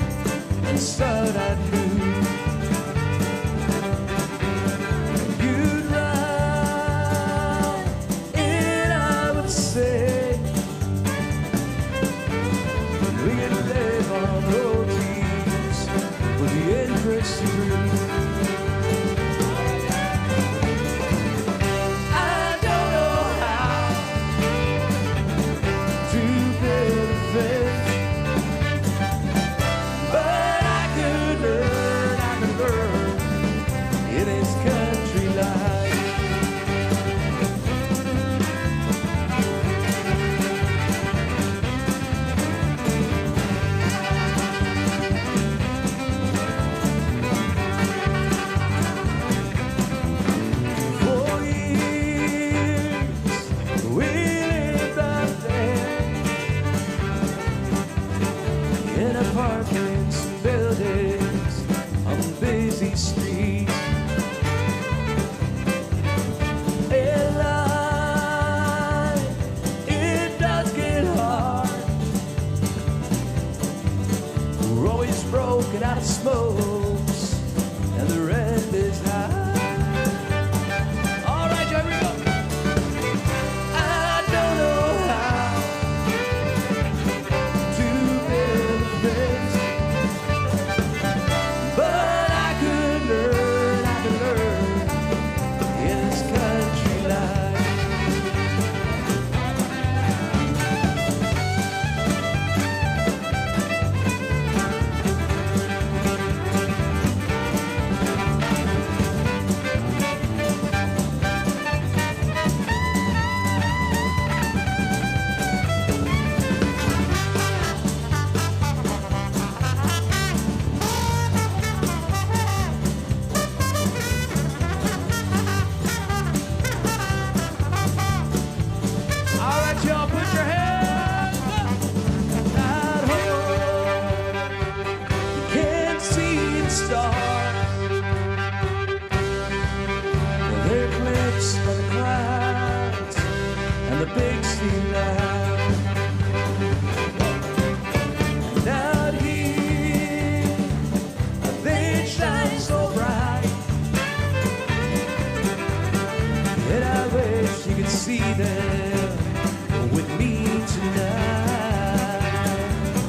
stand with me tonight.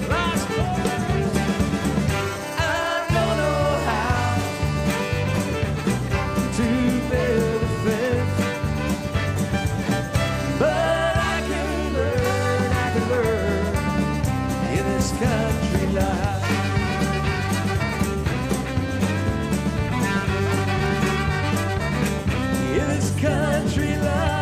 Lost boys, I don't know how to bear the fence, but I can learn in this country life. In this country life.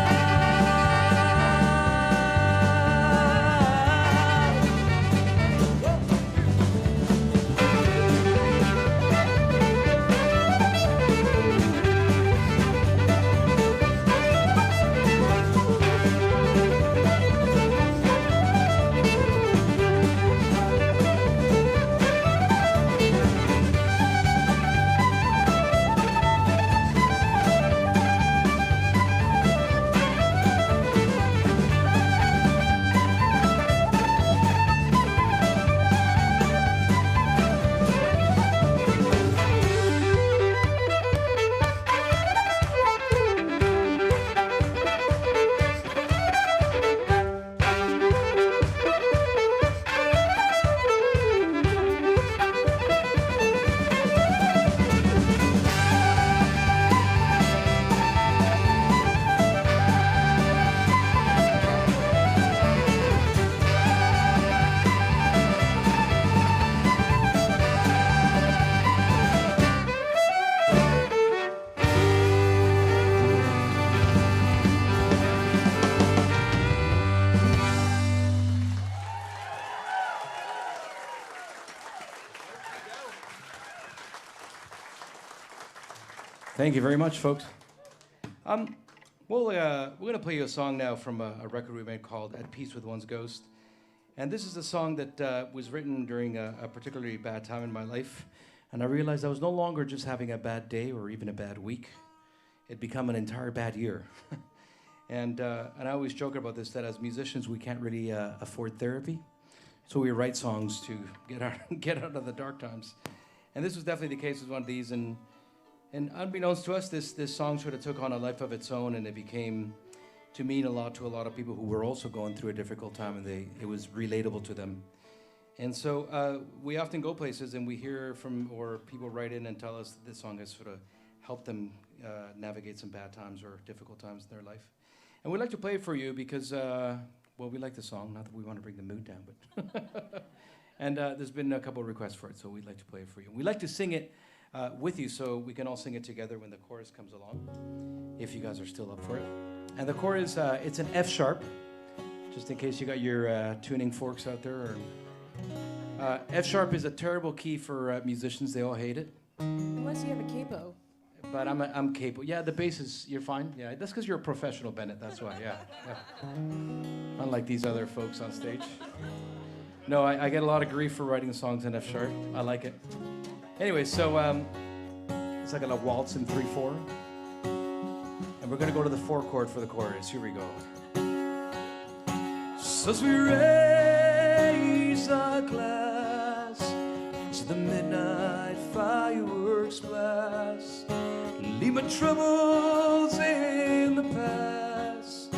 Thank you very much, folks. We're going to play you a song now from a record we made called At Peace with One's Ghost. And this is a song that was written during a particularly bad time in my life. And I realized I was no longer just having a bad day or even a bad week. It'd become an entire bad year. And I always joke about this, that as musicians, we can't really afford therapy. So we write songs to get out of the dark times. And this was definitely the case with one of these. And unbeknownst to us, this song sort of took on a life of its own, and it became to mean a lot to a lot of people who were also going through a difficult time, and it was relatable to them. And so we often go places and we hear from, or people write in and tell us that this song has sort of helped them navigate some bad times or difficult times in their life. And we'd like to play it for you because, well, we like the song, not that we want to bring the mood down, but and there's been a couple of requests for it, so we'd like to play it for you. We'd like to sing it with you so we can all sing it together when the chorus comes along, if you guys are still up for it. And the chorus, it's an F sharp, just in case you got your tuning forks out there. Or, F sharp is a terrible key for musicians. They all hate it. Unless you have a capo. But I'm capable. Yeah, the bass is, you're fine. Yeah, that's because you're a professional, Bennett. That's why, yeah. Unlike these other folks on stage. No, I get a lot of grief for writing songs in F sharp. I like it. Anyway, so it's like a waltz in 3/4. And we're going to go to the 4 chord for the chorus. Here we go. So as we raise our glass to the midnight fireworks blast, leave my troubles in the past,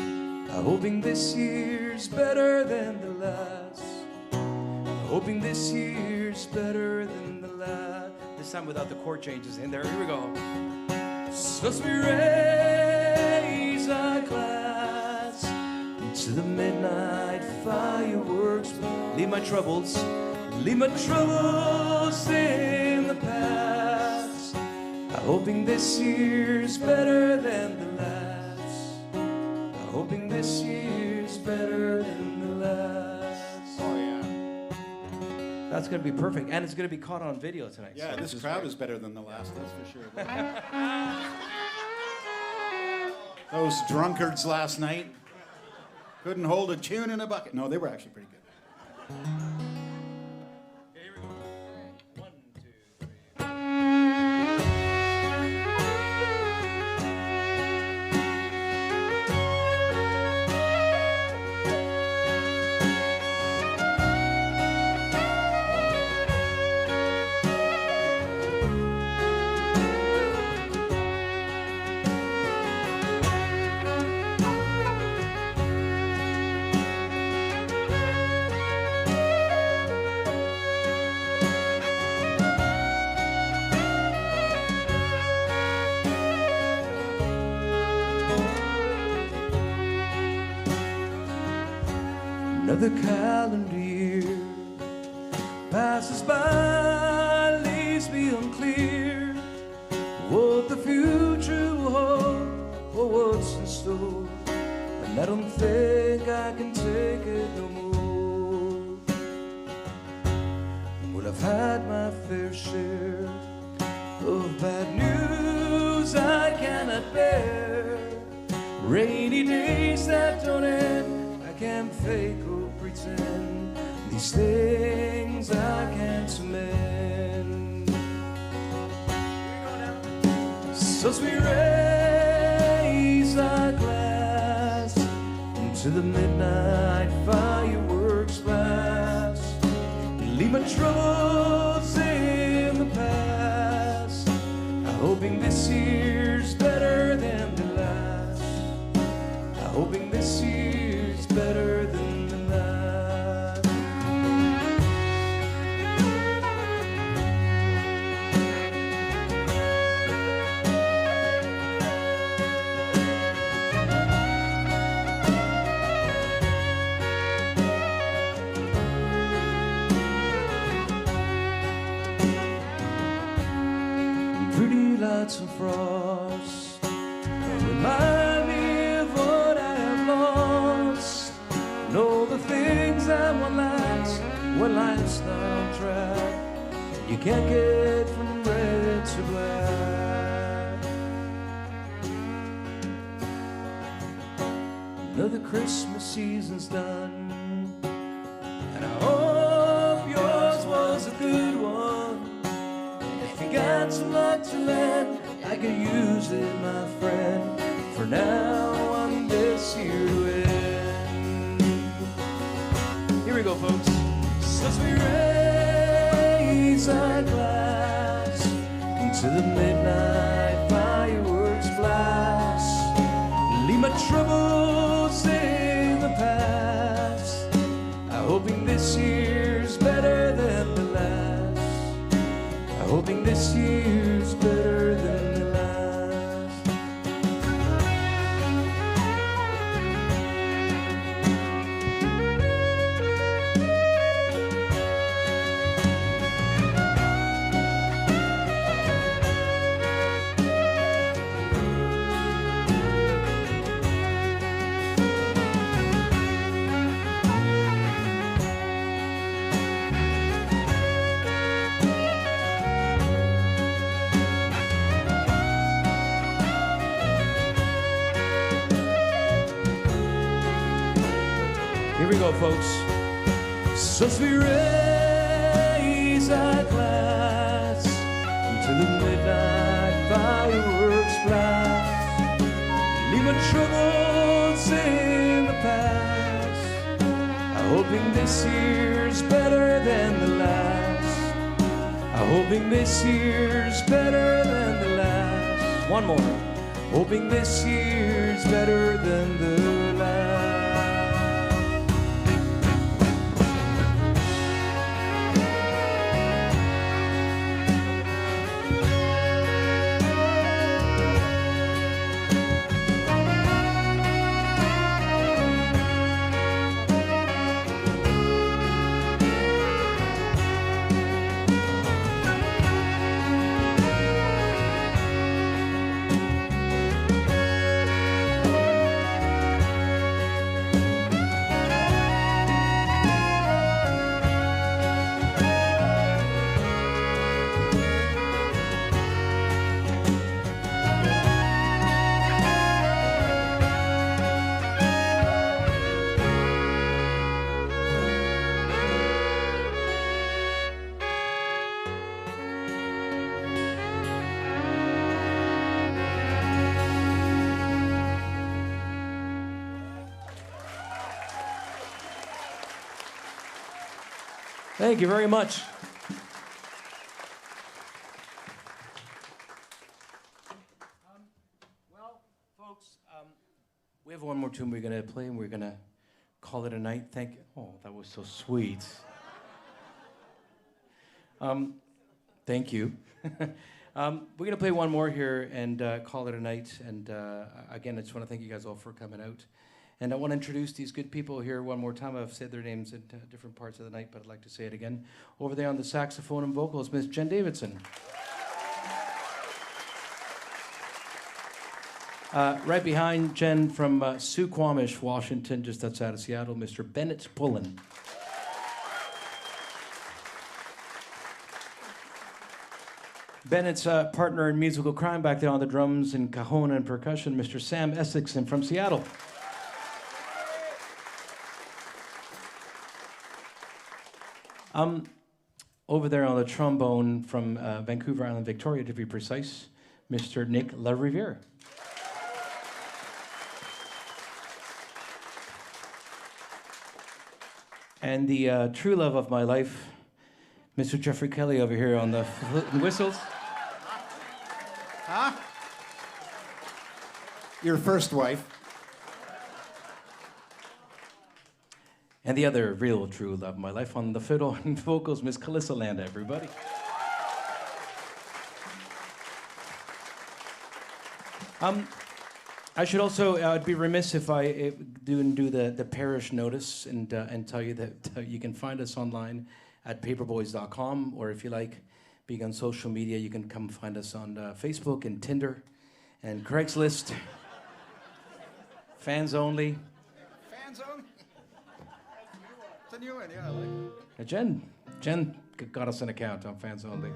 hoping this year's better than the last, hoping this year's better than the last. This time without the chord changes in there. Here we go. So as we raise our glass to the midnight fireworks, Leave my troubles. leave my troubles in the past, hoping this year's better than the last, hoping this year's better than the last. Oh, yeah. That's going to be perfect. And it's going to be caught on video tonight. Yeah, so this crowd is better than the last, that's for sure. Those drunkards last night couldn't hold a tune in a bucket. No, they were actually pretty good. Another calendar year passes by, leaves me unclear what the future will hold or what's in store. And I don't think I can take it no more. Well, I've had my fair share of bad news I cannot bear. Rainy days that don't end, I can't fake or pretend. These things I can't amend. So as we raise our glass into the midnight fireworks blast, leave my troubles in the past, hoping this year's better than the last, hoping this year's better than the last. Pretty lights and frost remind me of what I have lost, and all the things that one lacks when life's not on track, and you can't get from red to black. Another Christmas season's done, and I hope yours was a good one. If you got some luck to lend, I could use it, my friend. For now, I'm this year to end. Here we go, folks. So as we raise our glass into the midnight fireworks blast, leave my troubles in the past, hoping this year's better than the last, hoping this year's better than the last. Here we go, folks. So as we raise our glass into the midnight fireworks blast, leave my troubles in the past, hoping this year's better than the last, hoping this year's better than the last. One more. Hoping this year's better than the last. Thank you very much. Well, folks, we have one more tune we're going to play, and we're going to call it a night. Thank you. Oh, that was so sweet. Thank you. We're going to play one more here and call it a night. And again, I just want to thank you guys all for coming out. And I want to introduce these good people here one more time. I've said their names in different parts of the night, but I'd like to say it again. Over there on the saxophone and vocals, Miss Jen Davidson. Right behind Jen from Suquamish, Washington, just outside of Seattle, Mr. Bennett Pullen. Bennett's partner in musical crime back there on the drums and cajon and percussion, Mr. Sam Essexon from Seattle. Over there on the trombone from Vancouver Island, Victoria, to be precise, Mr. Nick LaRiviere. And the true love of my life, Mr. Jeffrey Kelly over here on the whistles. Huh? Your first wife. And the other real true love of my life on the fiddle and vocals, Miss Calissa Landa, everybody. I should also, I'd be remiss if I didn't do the parish notice and tell you that you can find us online at paperboys.com, or if you like being on social media, you can come find us on Facebook and Tinder and Craigslist. Fans only. Fans only? It's a new one, yeah, I like it. Jen got us an account on Fans Only.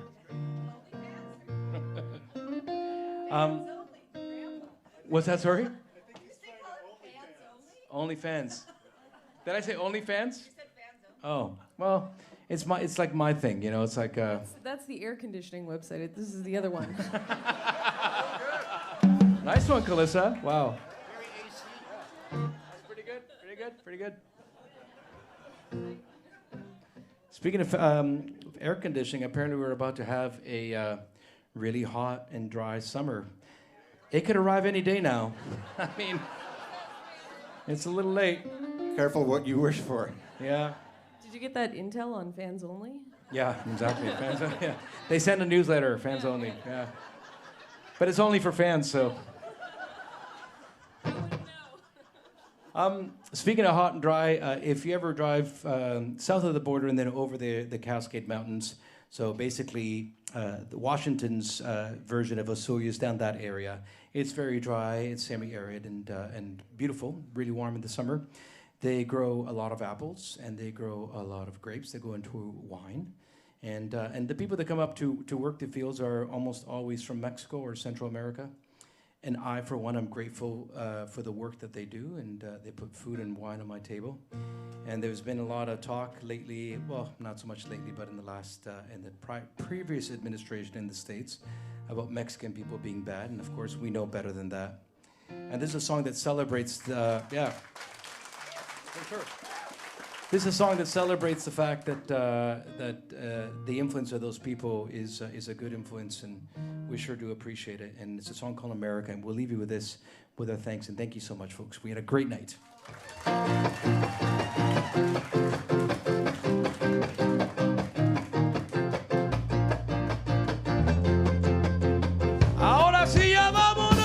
What's that, sorry? Only Fans. Did I say Only Fans? You said Fans Only. Oh, well, it's like my thing, you know. It's like That's the air conditioning website. This is the other one. Nice one, Calissa. Wow. Very AC. That's pretty good. Pretty good. Speaking of air conditioning, apparently we're about to have a really hot and dry summer. It could arrive any day now. I mean, it's a little late. Careful what you wish for. Yeah. Did you get that intel on Fans Only? Yeah, exactly. Fans only. Yeah. They send a newsletter, Fans Only. Yeah. But it's only for fans, so. Speaking of hot and dry, if you ever drive south of the border and then over the Cascade Mountains, so basically Washington's version of Osillia is down that area. It's very dry, it's semi-arid and beautiful, really warm in the summer. They grow a lot of apples and they grow a lot of grapes that go into wine. And the people that come up to work the fields are almost always from Mexico or Central America. And I, for one, am grateful for the work that they do, and they put food and wine on my table. And there's been a lot of talk lately, well, not so much lately, but in the last, in the previous administration in the States, about Mexican people being bad, and of course, we know better than that. And this is a song that celebrates the, yeah. For sure. This is a song that celebrates the fact that the influence of those people is a good influence, and we sure do appreciate it. And it's a song called America, and we'll leave you with this, with our thanks. And thank you so much, folks. We had a great night. Ahora sí ya vámonos.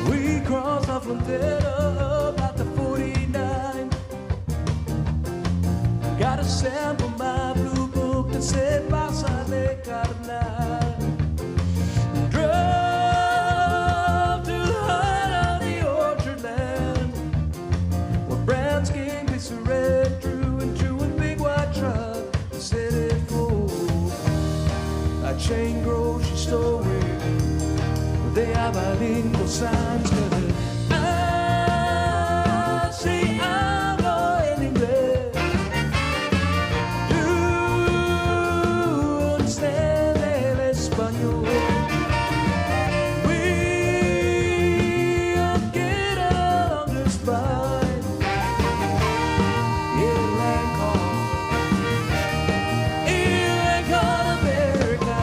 We crossed the frontera about the 49. Got to sample my blue book that said Pásale carnal. Drove to the heart of the orchard land, where brown skin piece of red drew into a big white truck and set it full. A chain grocery store where they have bilingual signs. Sí hablo en inglés. You understand el español. We'll get along just fine. You ain't called America.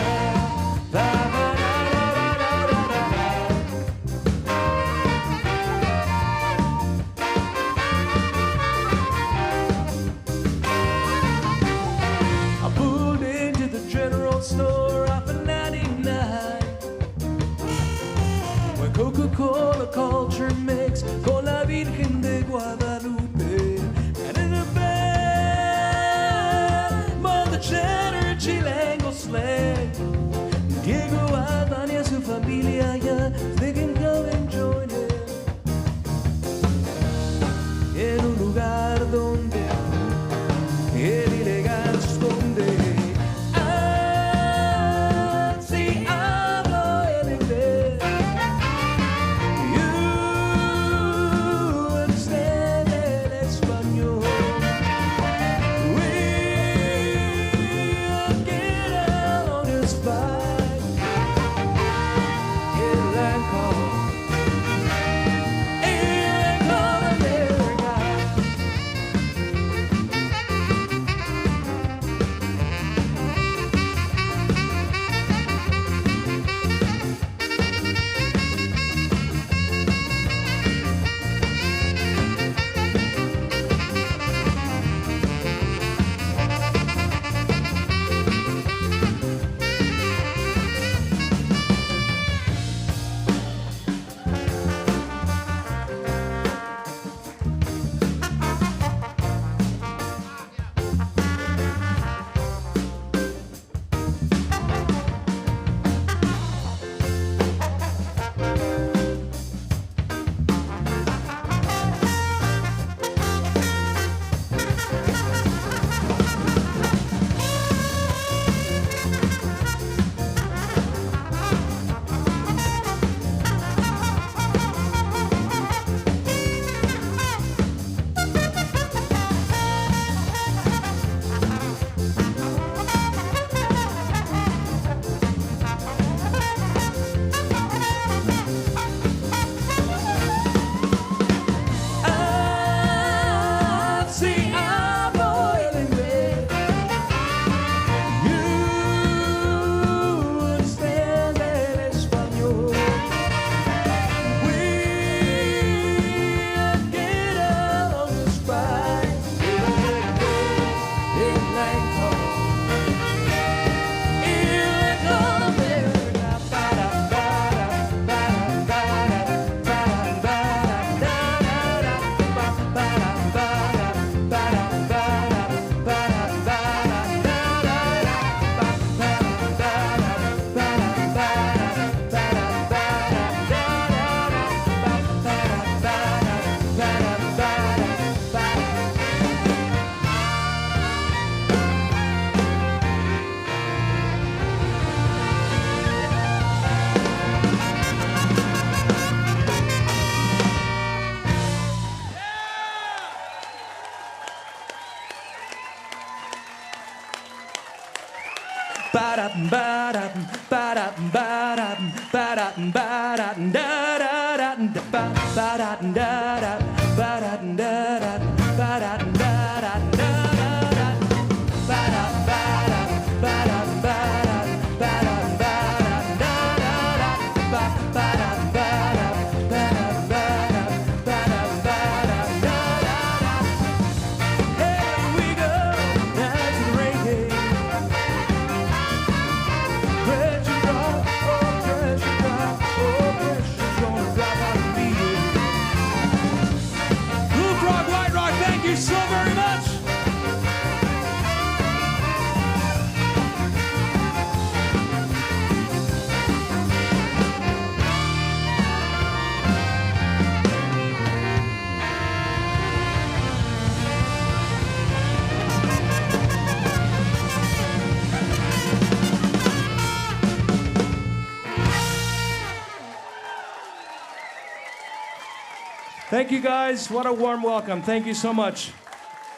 Thank you, guys. What a warm welcome. Thank you so much.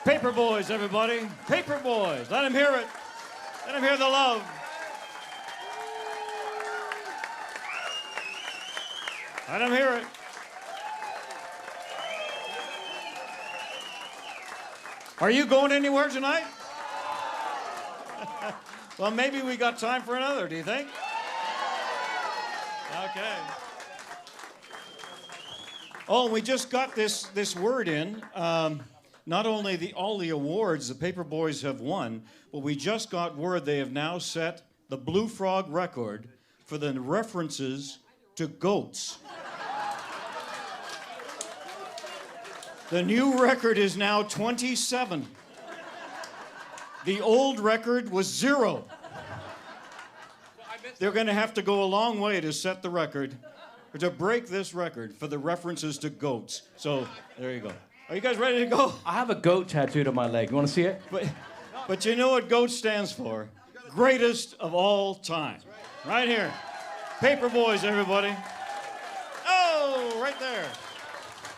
Paperboys, everybody. Paperboys. Let him hear it. Let him hear the love. Let him hear it. Are you going anywhere tonight? Well, maybe we got time for another, do you think? Okay. Oh, we just got this word in. Not only all the awards the Paperboys have won, but we just got word they have now set the Blue Frog record for the references to goats. The new record is now 27. The old record was 0. They're going to have to go a long way to set the record, or to break this record for the references to goats. So there you go. Are you guys ready to go? I have a goat tattooed on my leg. You want to see it? But you know what GOAT stands for? Greatest of all time. Right here. Paperboys, everybody. Oh, right there.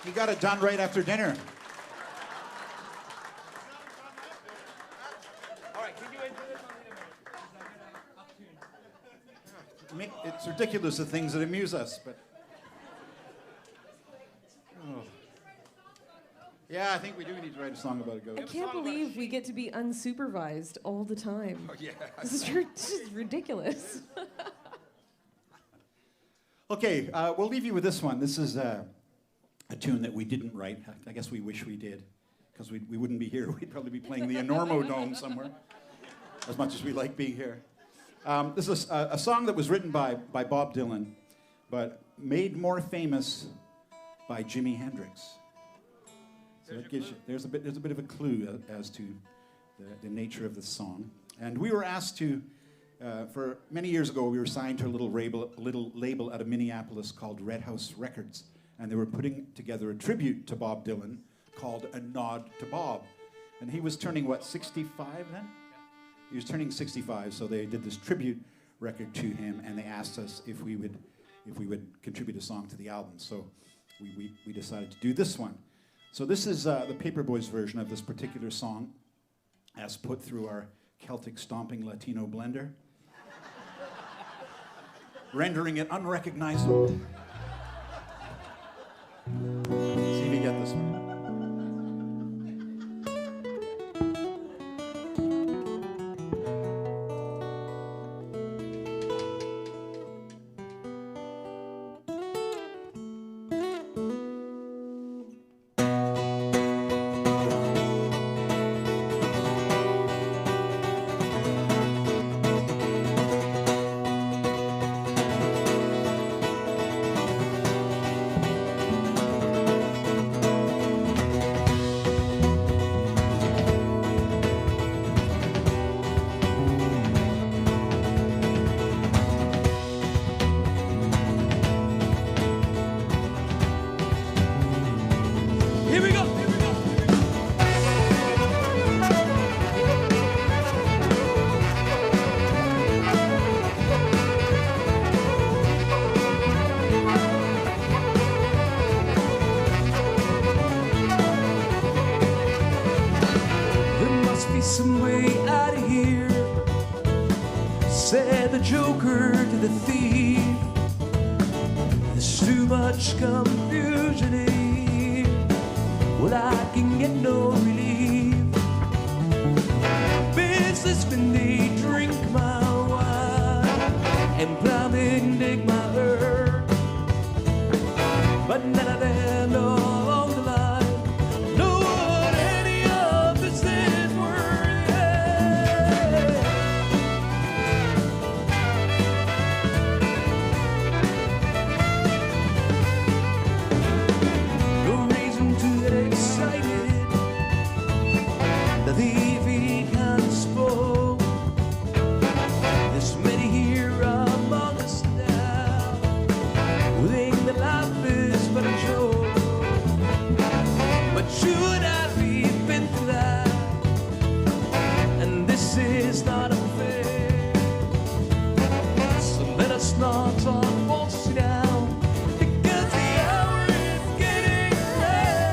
You got it done right after dinner. It's ridiculous, the things that amuse us, but... Oh. Yeah, I think we do need to write a song about a goat. I can't believe we get to be unsupervised all the time. Oh, yeah. This is just ridiculous. Okay, we'll leave you with this one. This is a tune that we didn't write. I guess we wish we did, because we wouldn't be here. We'd probably be playing the Enormo Dome somewhere, as much as we like being here. This is a song that was written by Bob Dylan, but made more famous by Jimi Hendrix. So that gives you, there's a bit of a clue as to the nature of the song. And we were asked to, for many years ago, we were signed to a little label out of Minneapolis called Red House Records, and they were putting together a tribute to Bob Dylan called A Nod to Bob. And he was turning, what, 65 then? He was turning 65, so they did this tribute record to him, and they asked us if we would contribute a song to the album. So we decided to do this one. So this is the Paperboys version of this particular song, as put through our Celtic stomping Latino blender, rendering it unrecognizable. See if you get this one. joker to the thief. There's too much confusion here. Well, I can get no relief. Businessmen, they drink my wine, and plowmen dig my earth, but none of them know along the line know what any of this is worth. No reason to get excited. The thief he kind of spoke. There's many here among us now who think that life is but a joke. But should I repent for that? And this is not unfair. So let us not talk falsely now, because the hour is getting late.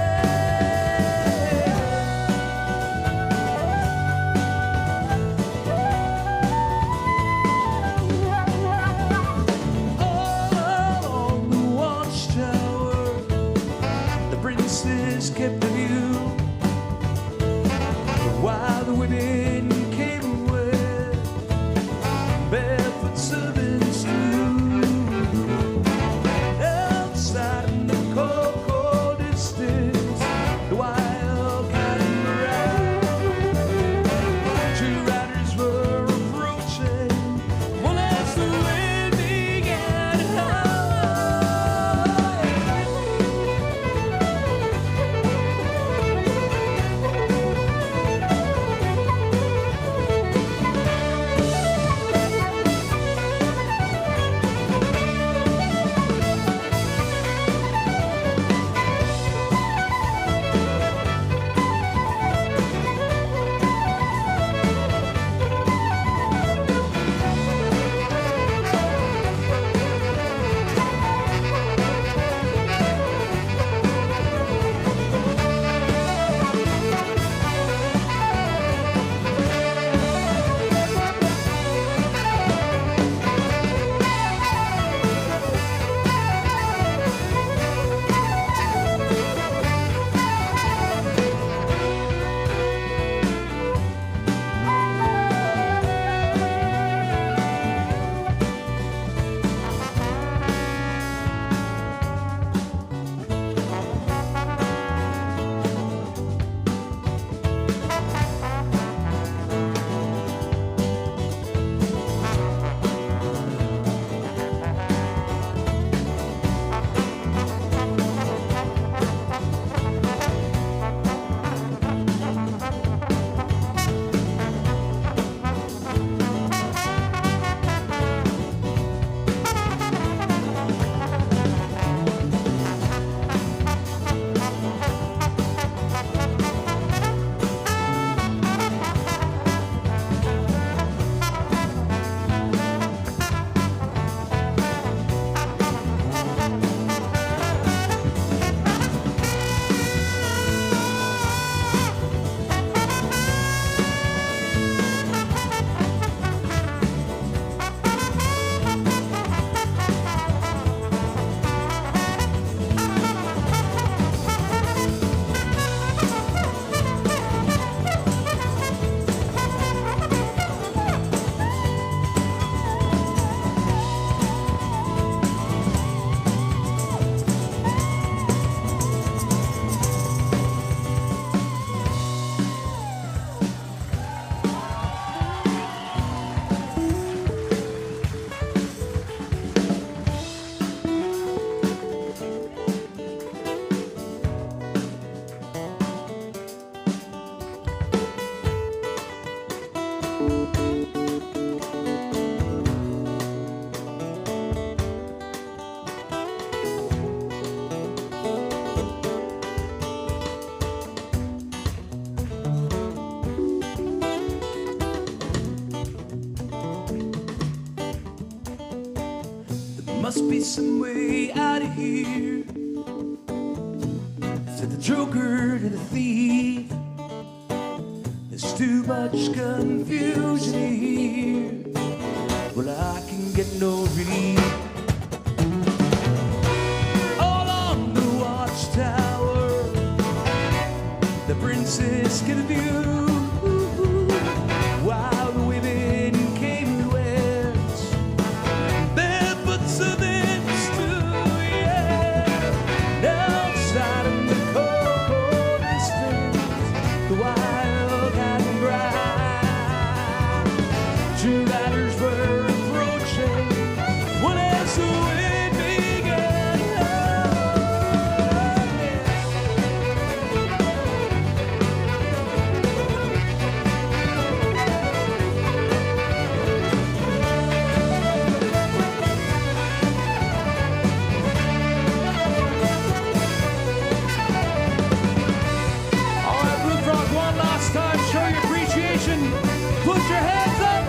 All on the watchtower, the princess kept the view, while the women came away, barefoot servants too. Outside in the cold, cold distance, the wild catamaran, two riders were approaching. Well, as the wind began to howl, must be some way out of here. Said the joker to the thief, there's too much confusion here. Well, I get no relief. All on the watchtower, the princess get a view, while the women came and went, barefoot so then stood, yeah. Outside in the cold distance, the wild cat and grass, two riders were approaching when as the wind began. All right, Blue Frog, one last time, show your appreciation. Put your hands up.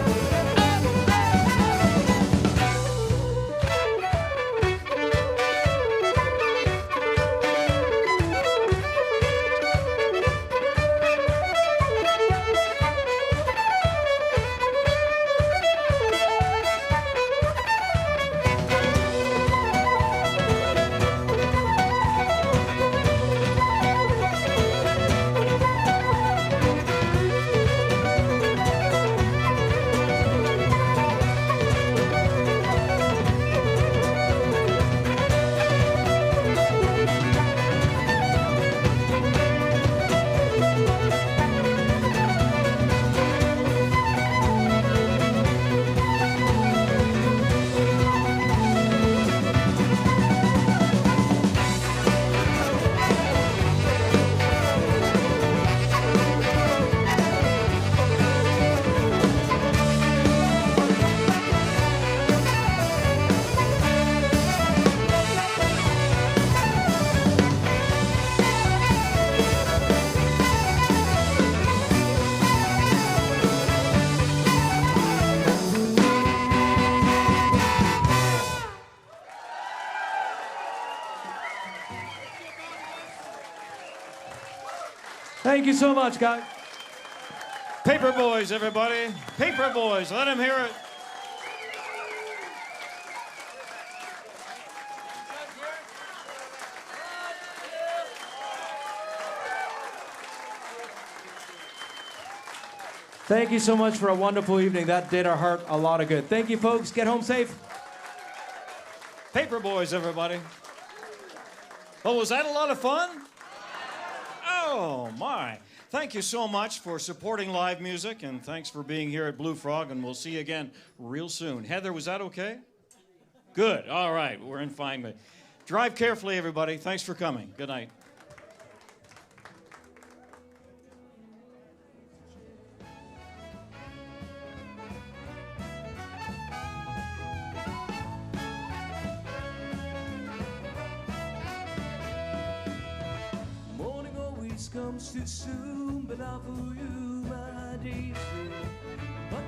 Thank you so much, guys. Paperboys, everybody. Paperboys, let them hear it. Thank you so much for a wonderful evening. That did our heart a lot of good. Thank you, folks. Get home safe. Paperboys, everybody. Well, was that a lot of fun? Oh, my. Thank you so much for supporting live music, and thanks for being here at Blue Frog, and we'll see you again real soon. Heather, was that okay? Good. All right. We're in fine. But drive carefully, everybody. Thanks for coming. Good night. Morning always comes too soon, but not for you, my days. But